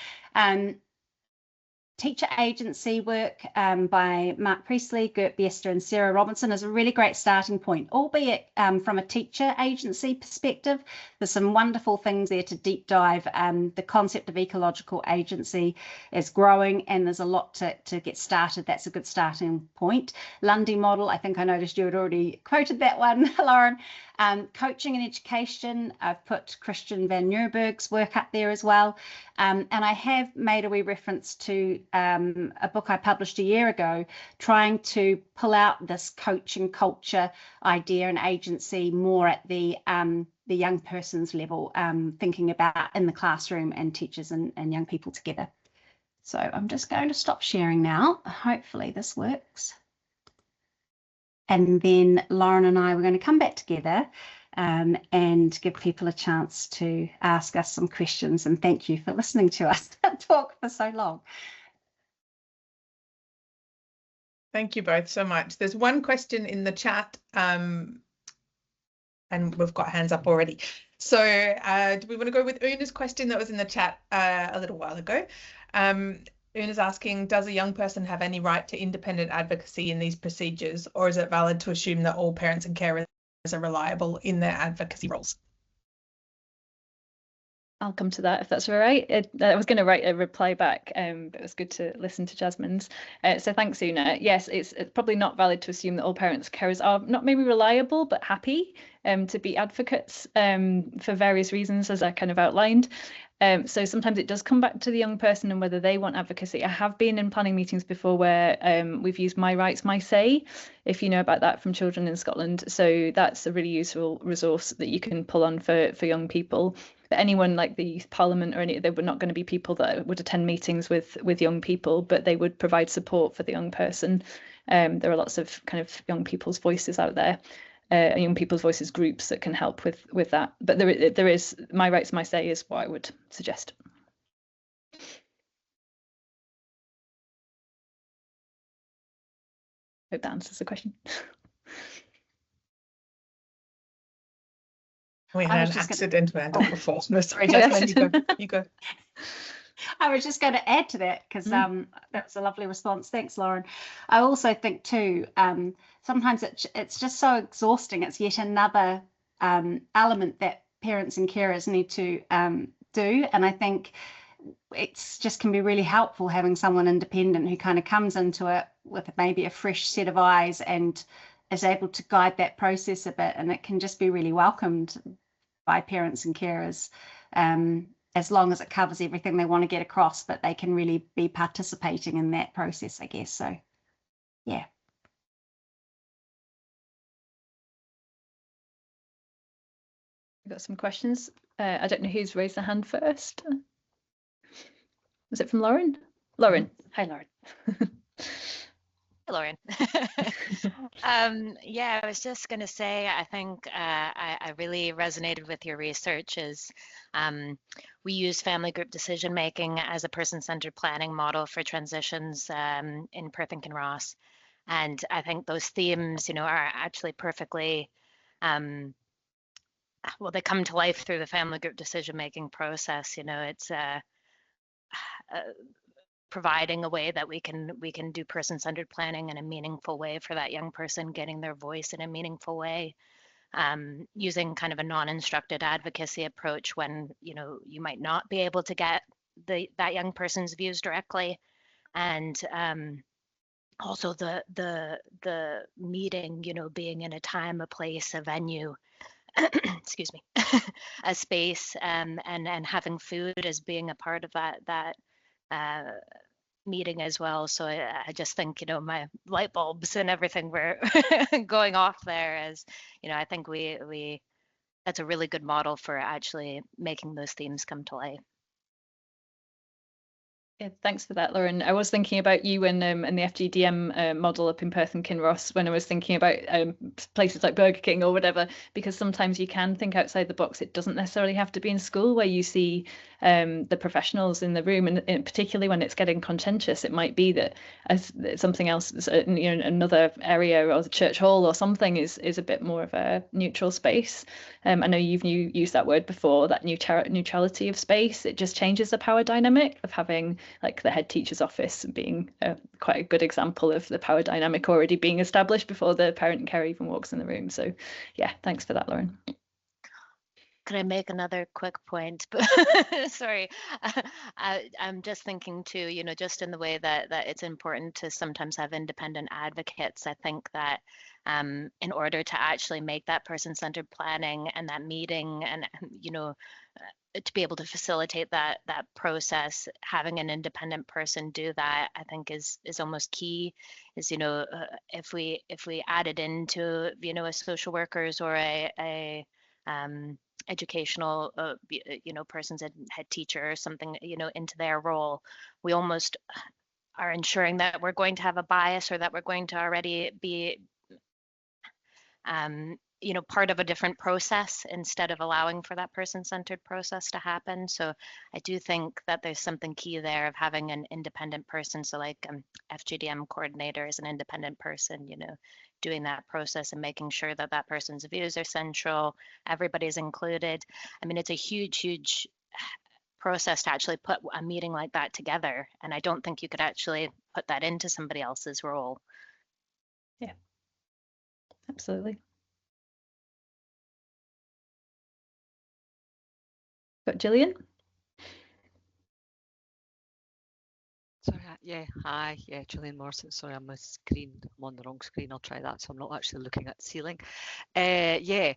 Teacher agency work by Mark Priestley, Gert Bester and Sarah Robinson is a really great starting point, albeit from a teacher agency perspective. There's some wonderful things there to deep dive. The concept of ecological agency is growing and there's a lot to get started. That's a good starting point. Lundy model, I think I noticed you had already quoted that one, Lauren. Coaching and education, I've put Christian van Nieuwburg's work up there as well. And I have made a wee reference to a book I published a year ago, trying to pull out this coaching culture idea and agency more at the young person's level, thinking about in the classroom and teachers and young people together. So I'm just going to stop sharing now. Hopefully this works. And then Lauren and I, we're going to come back together and give people a chance to ask us some questions. And thank you for listening to us talk for so long. Thank you both so much. There's one question in the chat and we've got hands up already. So do we want to go with Una's question that was in the chat a little while ago? Una's asking, does a young person have any right to independent advocacy in these procedures, or is it valid to assume that all parents and carers are reliable in their advocacy roles? I'll come to that if that's all right. I was going to write a reply back, but it was good to listen to Jasmine's. So thanks, Una. Yes, it's probably not valid to assume that all parents carers are not maybe reliable, but happy to be advocates for various reasons, as I kind of outlined. So sometimes it does come back to the young person and whether they want advocacy. I have been in planning meetings before where we've used My Rights, My Say, if you know about that from Children in Scotland. So that's a really useful resource that you can pull on for young people. But anyone like the Youth Parliament or any, they were not going to be people that would attend meetings with young people, but they would provide support for the young person. There are lots of kind of young people's voices out there. Young people's voices groups that can help with that, but there is My Rights, My Say is what I would suggest. Hope that answers the question. We had an accidental hand up before. No, sorry, Jasmine, you go. I was just going to add to that because that was a lovely response. Thanks, Lauren. I also think too, sometimes it's just so exhausting. It's yet another element that parents and carers need to do. And I think it's just can be really helpful having someone independent who kind of comes into it with maybe a fresh set of eyes and is able to guide that process a bit. And it can just be really welcomed by parents and carers. As long as it covers everything they want to get across, but they can really be participating in that process, I guess. So, yeah. We've got some questions. I don't know who's raised their hand first. Was it from Lauren? Lauren. Hi, Lauren. Lauren. Yeah, I was just going to say, I think I really resonated with your research as we use family group decision making as a person-centered planning model for transitions in Perth and Kinross. And I think those themes, are actually perfectly, well, they come to life through the family group decision making process. It's providing a way that we can do person-centered planning in a meaningful way for that young person, getting their voice in a meaningful way, using kind of a non-instructed advocacy approach when you might not be able to get that young person's views directly, and also the meeting, being in a time, a place, a venue, excuse me, a space, and having food as being a part of that meeting as well. So I just think, my light bulbs and everything were going off there as, I think that's a really good model for actually making those themes come to life. Yeah, thanks for that, Lauren. I was thinking about you and the FGDM model up in Perth and Kinross when I was thinking about places like Burger King or whatever, because sometimes you can think outside the box. It doesn't necessarily have to be in school where you see the professionals in the room, and particularly when it's getting contentious, it might be that as something else, another area or the church hall or something is a bit more of a neutral space. I know you've used that word before, that neutrality of space. It just changes the power dynamic of having like the head teacher's office being quite a good example of the power dynamic already being established before the parent and carer even walks in the room. So yeah, thanks for that, Lauren. Can I make another quick point? Sorry, I'm just thinking too, just in the way that it's important to sometimes have independent advocates. I think that in order to actually make that person-centered planning and that meeting and, to be able to facilitate that process, having an independent person do that, I think is almost key. Is if we added into a social workers or a educational person's head teacher or something into their role, we almost are ensuring that we're going to have a bias or that we're going to already be part of a different process instead of allowing for that person-centered process to happen. So I do think that there's something key there of having an independent person. So like FGDM coordinator is an independent person, doing that process and making sure that that person's views are central, everybody's included. I mean, it's a huge process to actually put a meeting like that together, and I don't think you could actually put that into somebody else's role. Yeah, absolutely. Got Gillian? Sorry, yeah, hi, yeah, Gillian Morrison. Sorry, I'm on the wrong screen. I'll try that, so I'm not actually looking at the ceiling. Yeah,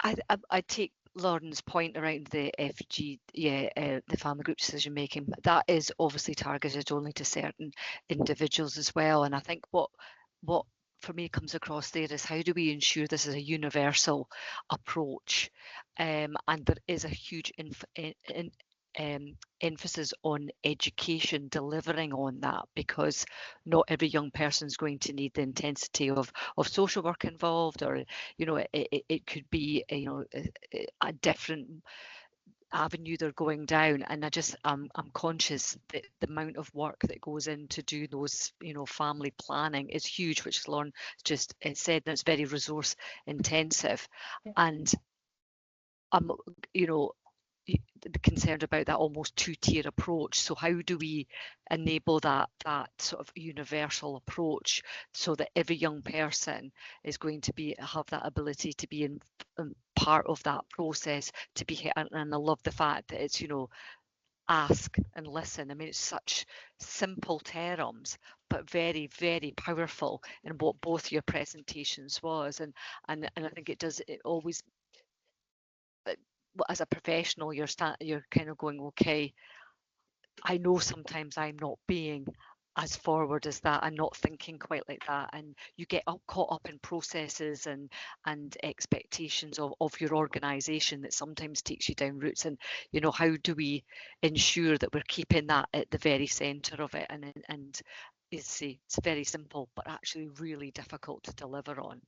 I take Lauren's point around the FG, the family group decision making. That is obviously targeted only to certain individuals as well. And I think what for me comes across there is, how do we ensure this is a universal approach? And there is a huge emphasis on education delivering on that, because not every young person is going to need the intensity of social work involved, or it could be a different avenue they're going down. And I'm conscious that the amount of work that goes in to do those family planning is huge, which Lauren just said, that it's very resource intensive. Yeah. And I'm concerned about that almost two-tier approach. So how do we enable that sort of universal approach, so that every young person is going to have that ability to be in part of that process, to be, and I love the fact that it's ask and listen. I mean, it's such simple terms, but very, very powerful in what both your presentations was, and I think it always, as a professional, you're kind of going, okay, I know sometimes I'm not being as forward as that, and not thinking quite like that, and you get caught up in processes and expectations of your organisation that sometimes takes you down routes. And how do we ensure that we're keeping that at the very centre of it? And it's very simple, but actually really difficult to deliver on.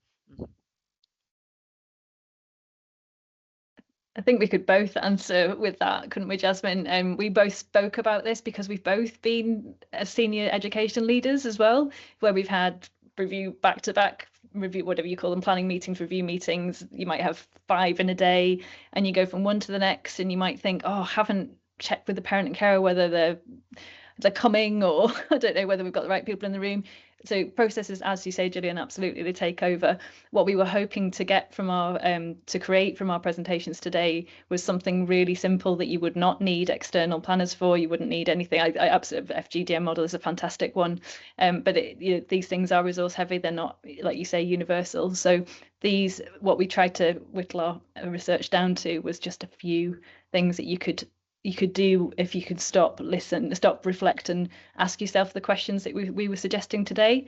I think we could both answer with that, couldn't we, Jasmine? We both spoke about this because we've both been senior education leaders as well, where we've had review back-to-back review, whatever you call them, planning meetings, review meetings. You might have 5 in a day, and you go from one to the next, and you might think, oh, haven't checked with the parent and carer whether they're coming, or I don't know whether we've got the right people in the room. So processes, as you say, Gillian, absolutely, they take over. What we were hoping to get from to create from our presentations today was something really simple that you would not need external planners for. You wouldn't need anything. I absolutely, FGDM model is a fantastic one, but these things are resource heavy. They're not, like you say, universal. So what we tried to whittle our research down to was just a few things that you could do if you could stop, listen, stop, reflect, and ask yourself the questions that we were suggesting today.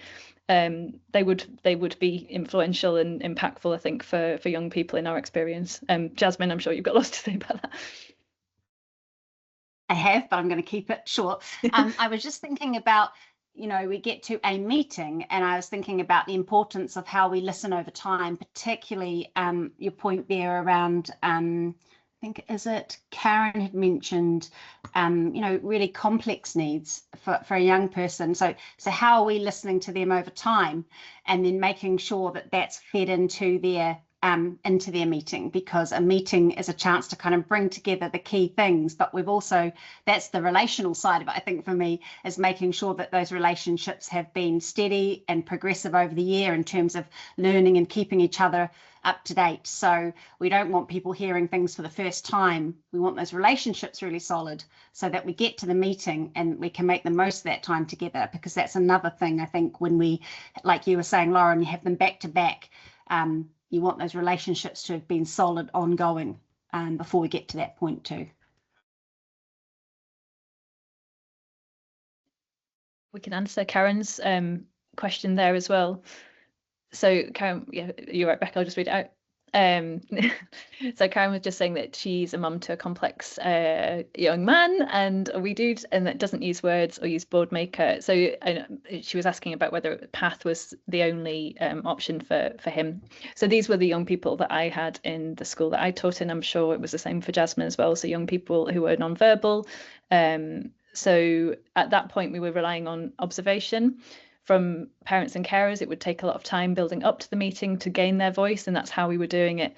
They would be influential and impactful, I think, for young people in our experience. Jasmine, I'm sure you've got lots to say about that. I have, but I'm going to keep it short. I was just thinking about, we get to a meeting, and I was thinking about the importance of how we listen over time, particularly your point there around I think, is it Karen had mentioned, really complex needs for a young person. So how are we listening to them over time, and then making sure that that's fed into their meeting, because a meeting is a chance to kind of bring together the key things. But we've also, that's the relational side of it, I think, for me, is making sure that those relationships have been steady and progressive over the year in terms of learning and keeping each other up to date. So we don't want people hearing things for the first time. We want those relationships really solid, so that we get to the meeting and we can make the most of that time together, because that's another thing, I think, when we, like you were saying, Lauren, you have them back to back, you want those relationships to have been solid, ongoing, before we get to that point too. We can answer Karen's question there as well. So Karen, yeah, you're right, Becca, I'll just read it out. So Karen was just saying that she's a mum to a complex young man, and we do, and that doesn't use words or use board maker. So she was asking about whether PATH was the only option for him. So these were the young people that I had in the school that I taught in. I'm sure it was the same for Jasmine as well. So young people who were non-verbal. So at that point we were relying on observation. from parents and carers, it would take a lot of time building up to the meeting to gain their voice, and that's how we were doing it.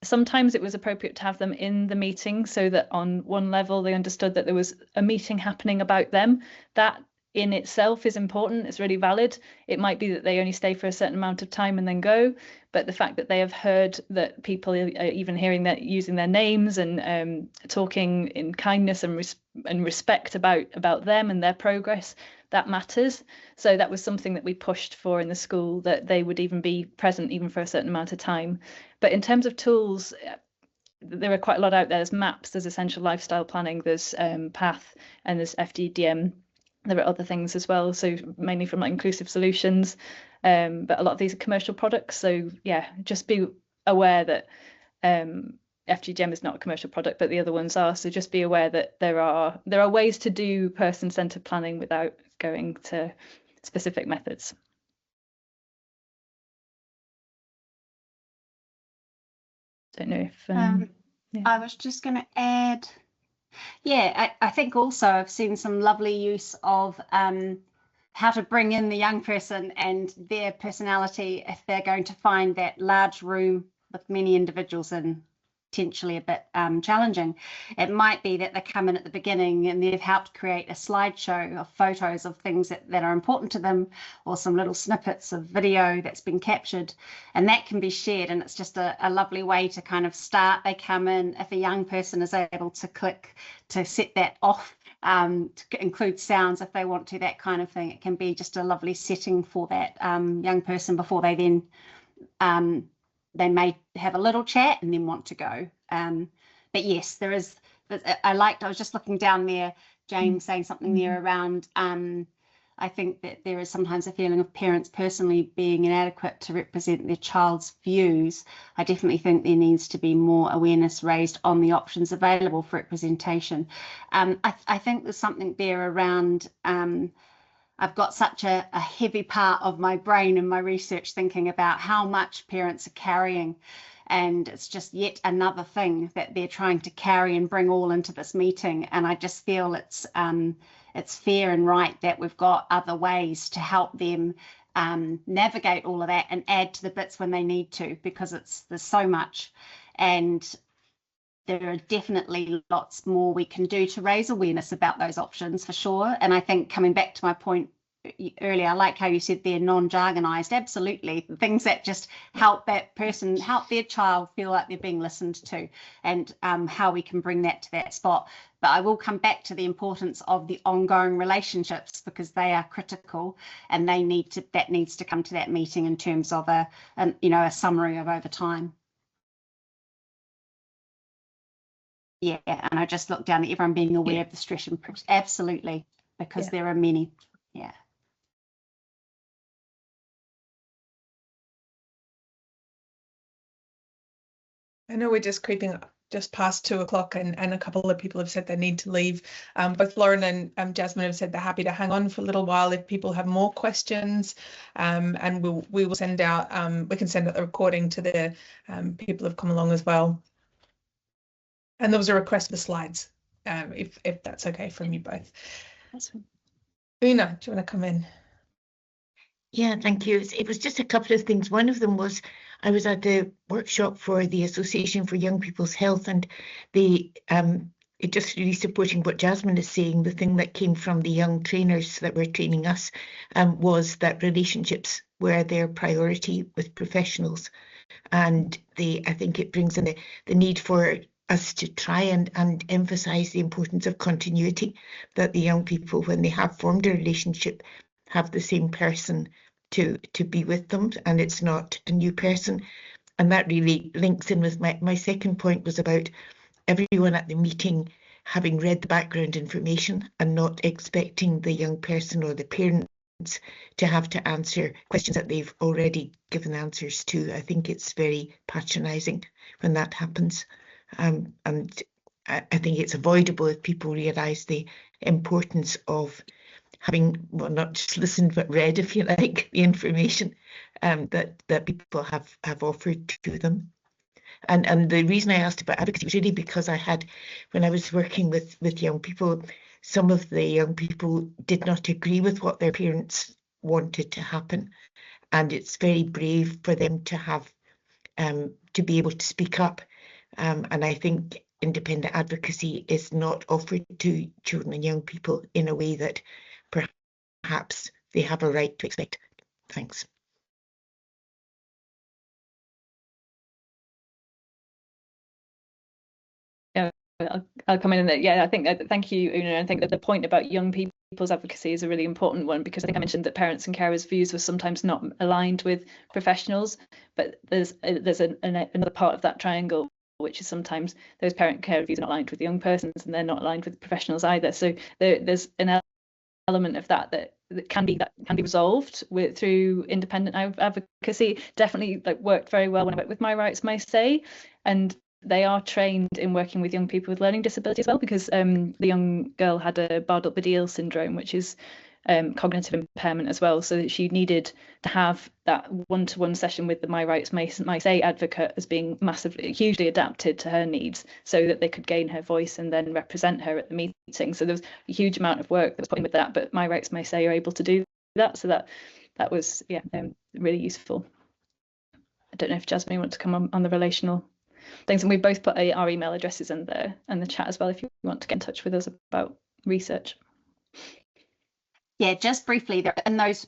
Sometimes it was appropriate to have them in the meeting so that on one level they understood that there was a meeting happening about them. That in itself is important, it's really valid. It might be that they only stay for a certain amount of time and then go, but the fact that they have heard that people are even hearing that, using their names and talking in kindness and respect about them and their progress, that matters. So that was something that we pushed for in the school, that they would even be present even for a certain amount of time. But in terms of tools, there are quite a lot out there. There's MAPS, there's Essential Lifestyle Planning, there's PATH, and there's FDDM. There are other things as well, so mainly from like Inclusive Solutions, but a lot of these are commercial products. So yeah, just be aware that FGDM is not a commercial product, but the other ones are. So just be aware that there are ways to do person-centered planning without going to specific methods. Don't know if yeah. I was just going to add, yeah, I think also I've seen some lovely use of how to bring in the young person and their personality if they're going to find that large room with many individuals in potentially a bit challenging. It might be that they come in at the beginning and they've helped create a slideshow of photos of things that are important to them, or some little snippets of video that's been captured, and that can be shared, and it's just a lovely way to kind of start. They come in, if a young person is able to click to set that off, to include sounds if they want to, that kind of thing. It can be just a lovely setting for that young person before they then they may have a little chat and then want to go. But yes, there is, I was just looking down there, James saying something there around, I think that there is sometimes a feeling of parents personally being inadequate to represent their child's views. I definitely think there needs to be more awareness raised on the options available for representation. I think there's something there around, I've got such a heavy part of my brain in my research thinking about how much parents are carrying, and it's just yet another thing that they're trying to carry and bring all into this meeting. And I just feel it's fair and right that we've got other ways to help them navigate all of that and add to the bits when they need to, because there's so much, and there are definitely lots more we can do to raise awareness about those options, for sure. And I think, coming back to my point earlier, I like how you said they're non-jargonized. Absolutely, things that just help that person, help their child feel like they're being listened to, and how we can bring that to that spot. But I will come back to the importance of the ongoing relationships, because they are critical, and that needs to come to that meeting in terms of a summary of over time. Yeah, and I just looked down at everyone being aware of the stress and absolutely, because there are many. Yeah. I know we're just creeping up just past 2 o'clock, and a couple of people have said they need to leave. Both Lauren and Jasmine have said they're happy to hang on for a little while if people have more questions, and we will send out, we can send out the recording to the people who have come along as well. And there was a request for slides, if that's okay from you both. Awesome. Una, do you want to come in? Yeah, thank you. It was just a couple of things. One of them was I was at the workshop for the Association for Young People's Health, and it just really supporting what Jasmine is saying. The thing that came from the young trainers that were training us was that relationships were their priority with professionals, and I think it brings in the need for us to try and emphasize the importance of continuity, that the young people, when they have formed a relationship, have the same person to be with them, and it's not a new person. And that really links in with my second point, was about everyone at the meeting having read the background information and not expecting the young person or the parents to have to answer questions that they've already given answers to. I think it's very patronizing when that happens. And I think it's avoidable if people realise the importance of having, well, not just listened but read, if you like, the information that people have offered to them. And the reason I asked about advocacy was really because I had, when I was working with young people, some of the young people did not agree with what their parents wanted to happen. And it's very brave for them to have to be able to speak up. And I think independent advocacy is not offered to children and young people in a way that perhaps they have a right to expect. Thanks. Yeah, I'll come in and yeah, I think thank you, Una. I think that the point about young people's advocacy is a really important one, because I think I mentioned that parents and carers' views were sometimes not aligned with professionals, but there's another part of that triangle, which is sometimes those parent care views are not aligned with the young persons, and they're not aligned with professionals either. So there's an element of that can be resolved through independent advocacy. Definitely worked very well when I worked with My Rights, My Say, and they are trained in working with young people with learning disability as well, because the young girl had a Bardet-Biedl syndrome, which is cognitive impairment as well, so that she needed to have that one-to-one session with the My Rights, My Say advocate as being hugely adapted to her needs, so that they could gain her voice and then represent her at the meeting. So there was a huge amount of work that was put in with that, but My Rights, My Say are able to do that, so that was really useful. I don't know if Jasmine wants to come on the relational things, and we've both put our email addresses in the chat as well if you want to get in touch with us about research. Yeah, just briefly, in those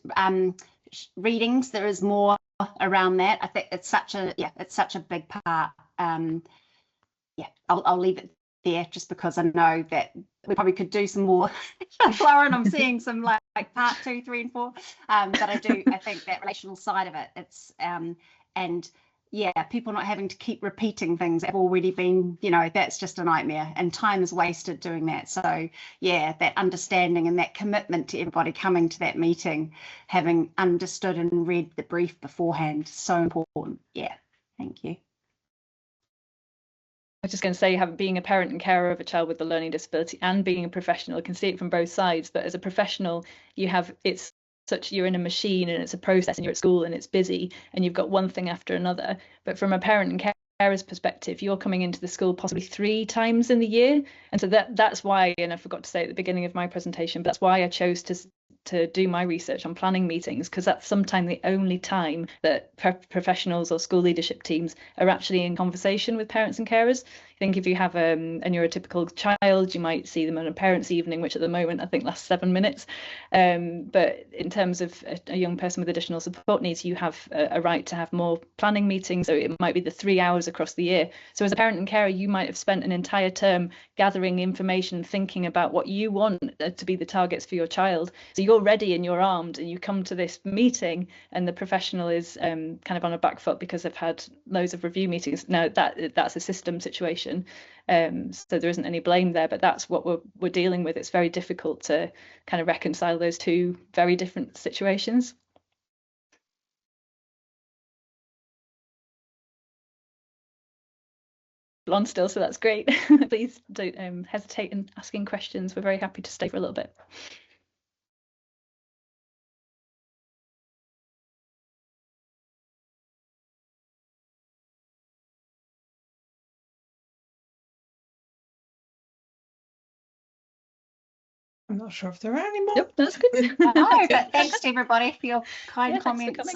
readings, there is more around that. I think it's such a big part. Yeah, I'll leave it there, just because I know that we probably could do some more. Lauren, I'm seeing some like part 2, 3, and 4. But I think that relational side of it, it's and yeah, people not having to keep repeating things that have already been, that's just a nightmare, and time is wasted doing that. So yeah, that understanding and that commitment to everybody coming to that meeting, having understood and read the brief beforehand, so important. Yeah, thank you. I was just going to say, being a parent and carer of a child with a learning disability and being a professional, I can see it from both sides. But as a professional, you're in a machine, and it's a process, and you're at school and it's busy and you've got one thing after another. But from a parent and carer's perspective, you're coming into the school possibly 3 times in the year. And so that's why, and I forgot to say at the beginning of my presentation, but that's why I chose to do my research on planning meetings, because that's sometimes the only time that professionals or school leadership teams are actually in conversation with parents and carers. I think if you have a neurotypical child, you might see them on a parents' evening, which at the moment I think lasts 7 minutes. But in terms of a young person with additional support needs, you have a right to have more planning meetings. So it might be the 3 hours across the year. So as a parent and carer, you might have spent an entire term gathering information, thinking about what you want to be the targets for your child. So you're ready and you're armed, and you come to this meeting and the professional is kind of on a back foot because they've had loads of review meetings. Now that's a system situation. So there isn't any blame there, but that's what we're dealing with. It's very difficult to kind of reconcile those two very different situations. On still, so that's great. Please don't hesitate in asking questions. We're very happy to stay for a little bit. I'm not sure if there are any more. Yep, that's good. No, but thanks to everybody for your kind comments.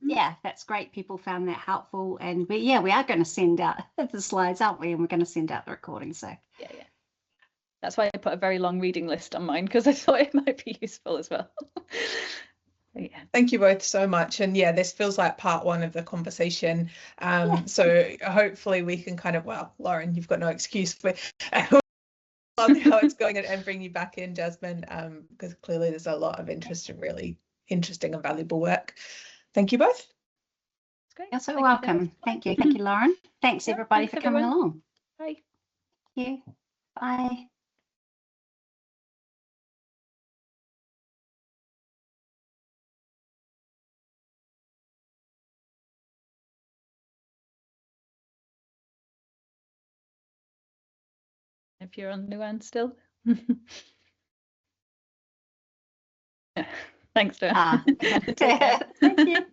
Yeah, that's great. People found that helpful, and we are going to send out the slides, aren't we? And we're going to send out the recording. So yeah. That's why I put a very long reading list on mine, because I thought it might be useful as well. Yeah. Thank you both so much. And yeah, this feels like part 1 of the conversation. So hopefully we can kind of, well, Lauren, you've got no excuse for on how it's going, and bring you back in, Jasmine, because clearly there's a lot of interest and really interesting and valuable work. Thank you both. That's great. You're so welcome. Thank you, Lauren. Thanks everybody for coming along. Bye. Thank you. Bye. If you're on Luann still. Thanks, Luann. Thank you.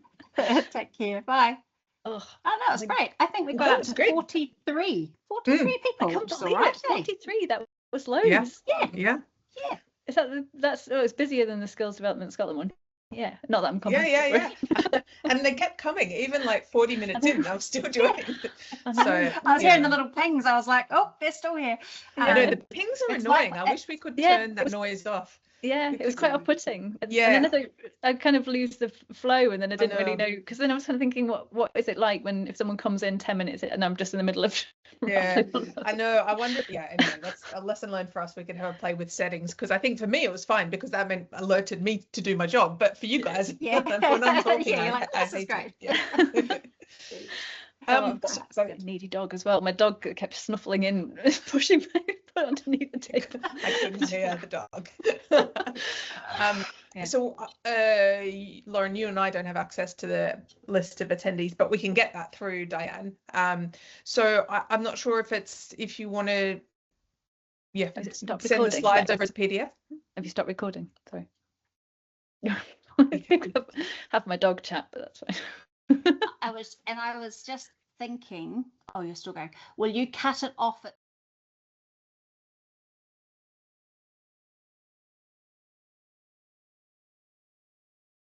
Take care. Bye. Oh, that was great. I think we got up to 43 people. I can't believe it. 43. That was loads. Yeah. Is that it's busier than the Skills Development Scotland one. Yeah, not that I'm Yeah. And they kept coming, even like 40 minutes in, I was still doing it. So I was hearing the little pings. I was like, oh, they're still here. I know the pings are it's annoying. like- I wish we could turn that noise off. Yeah, it was quite off-putting. And Yeah. then I'd kind of lose the flow, and then I didn't really know, because then I was kind of thinking, what is it like when if someone comes in 10 minutes and I'm just in the middle of Yeah, I know. I wonder. Yeah, anyway, that's a lesson learned for us. We could have a play with settings, because I think for me it was fine because that meant alerted me to do my job. But for you guys, Yeah. when I'm talking, Yeah, you're like, I this is hate great. it. Yeah. I've got a needy dog as well. My dog kept snuffling in, pushing my foot underneath the table. I couldn't hear the dog. Yeah. So, Lauren, you and I don't have access to the list of attendees, but we can get that through Diane. So I'm not sure if you want to, send the slides over as a PDF. Have you stopped recording? Sorry. Have my dog chat, but that's fine. I was just thinking, oh, you're still going. Will you cut it off at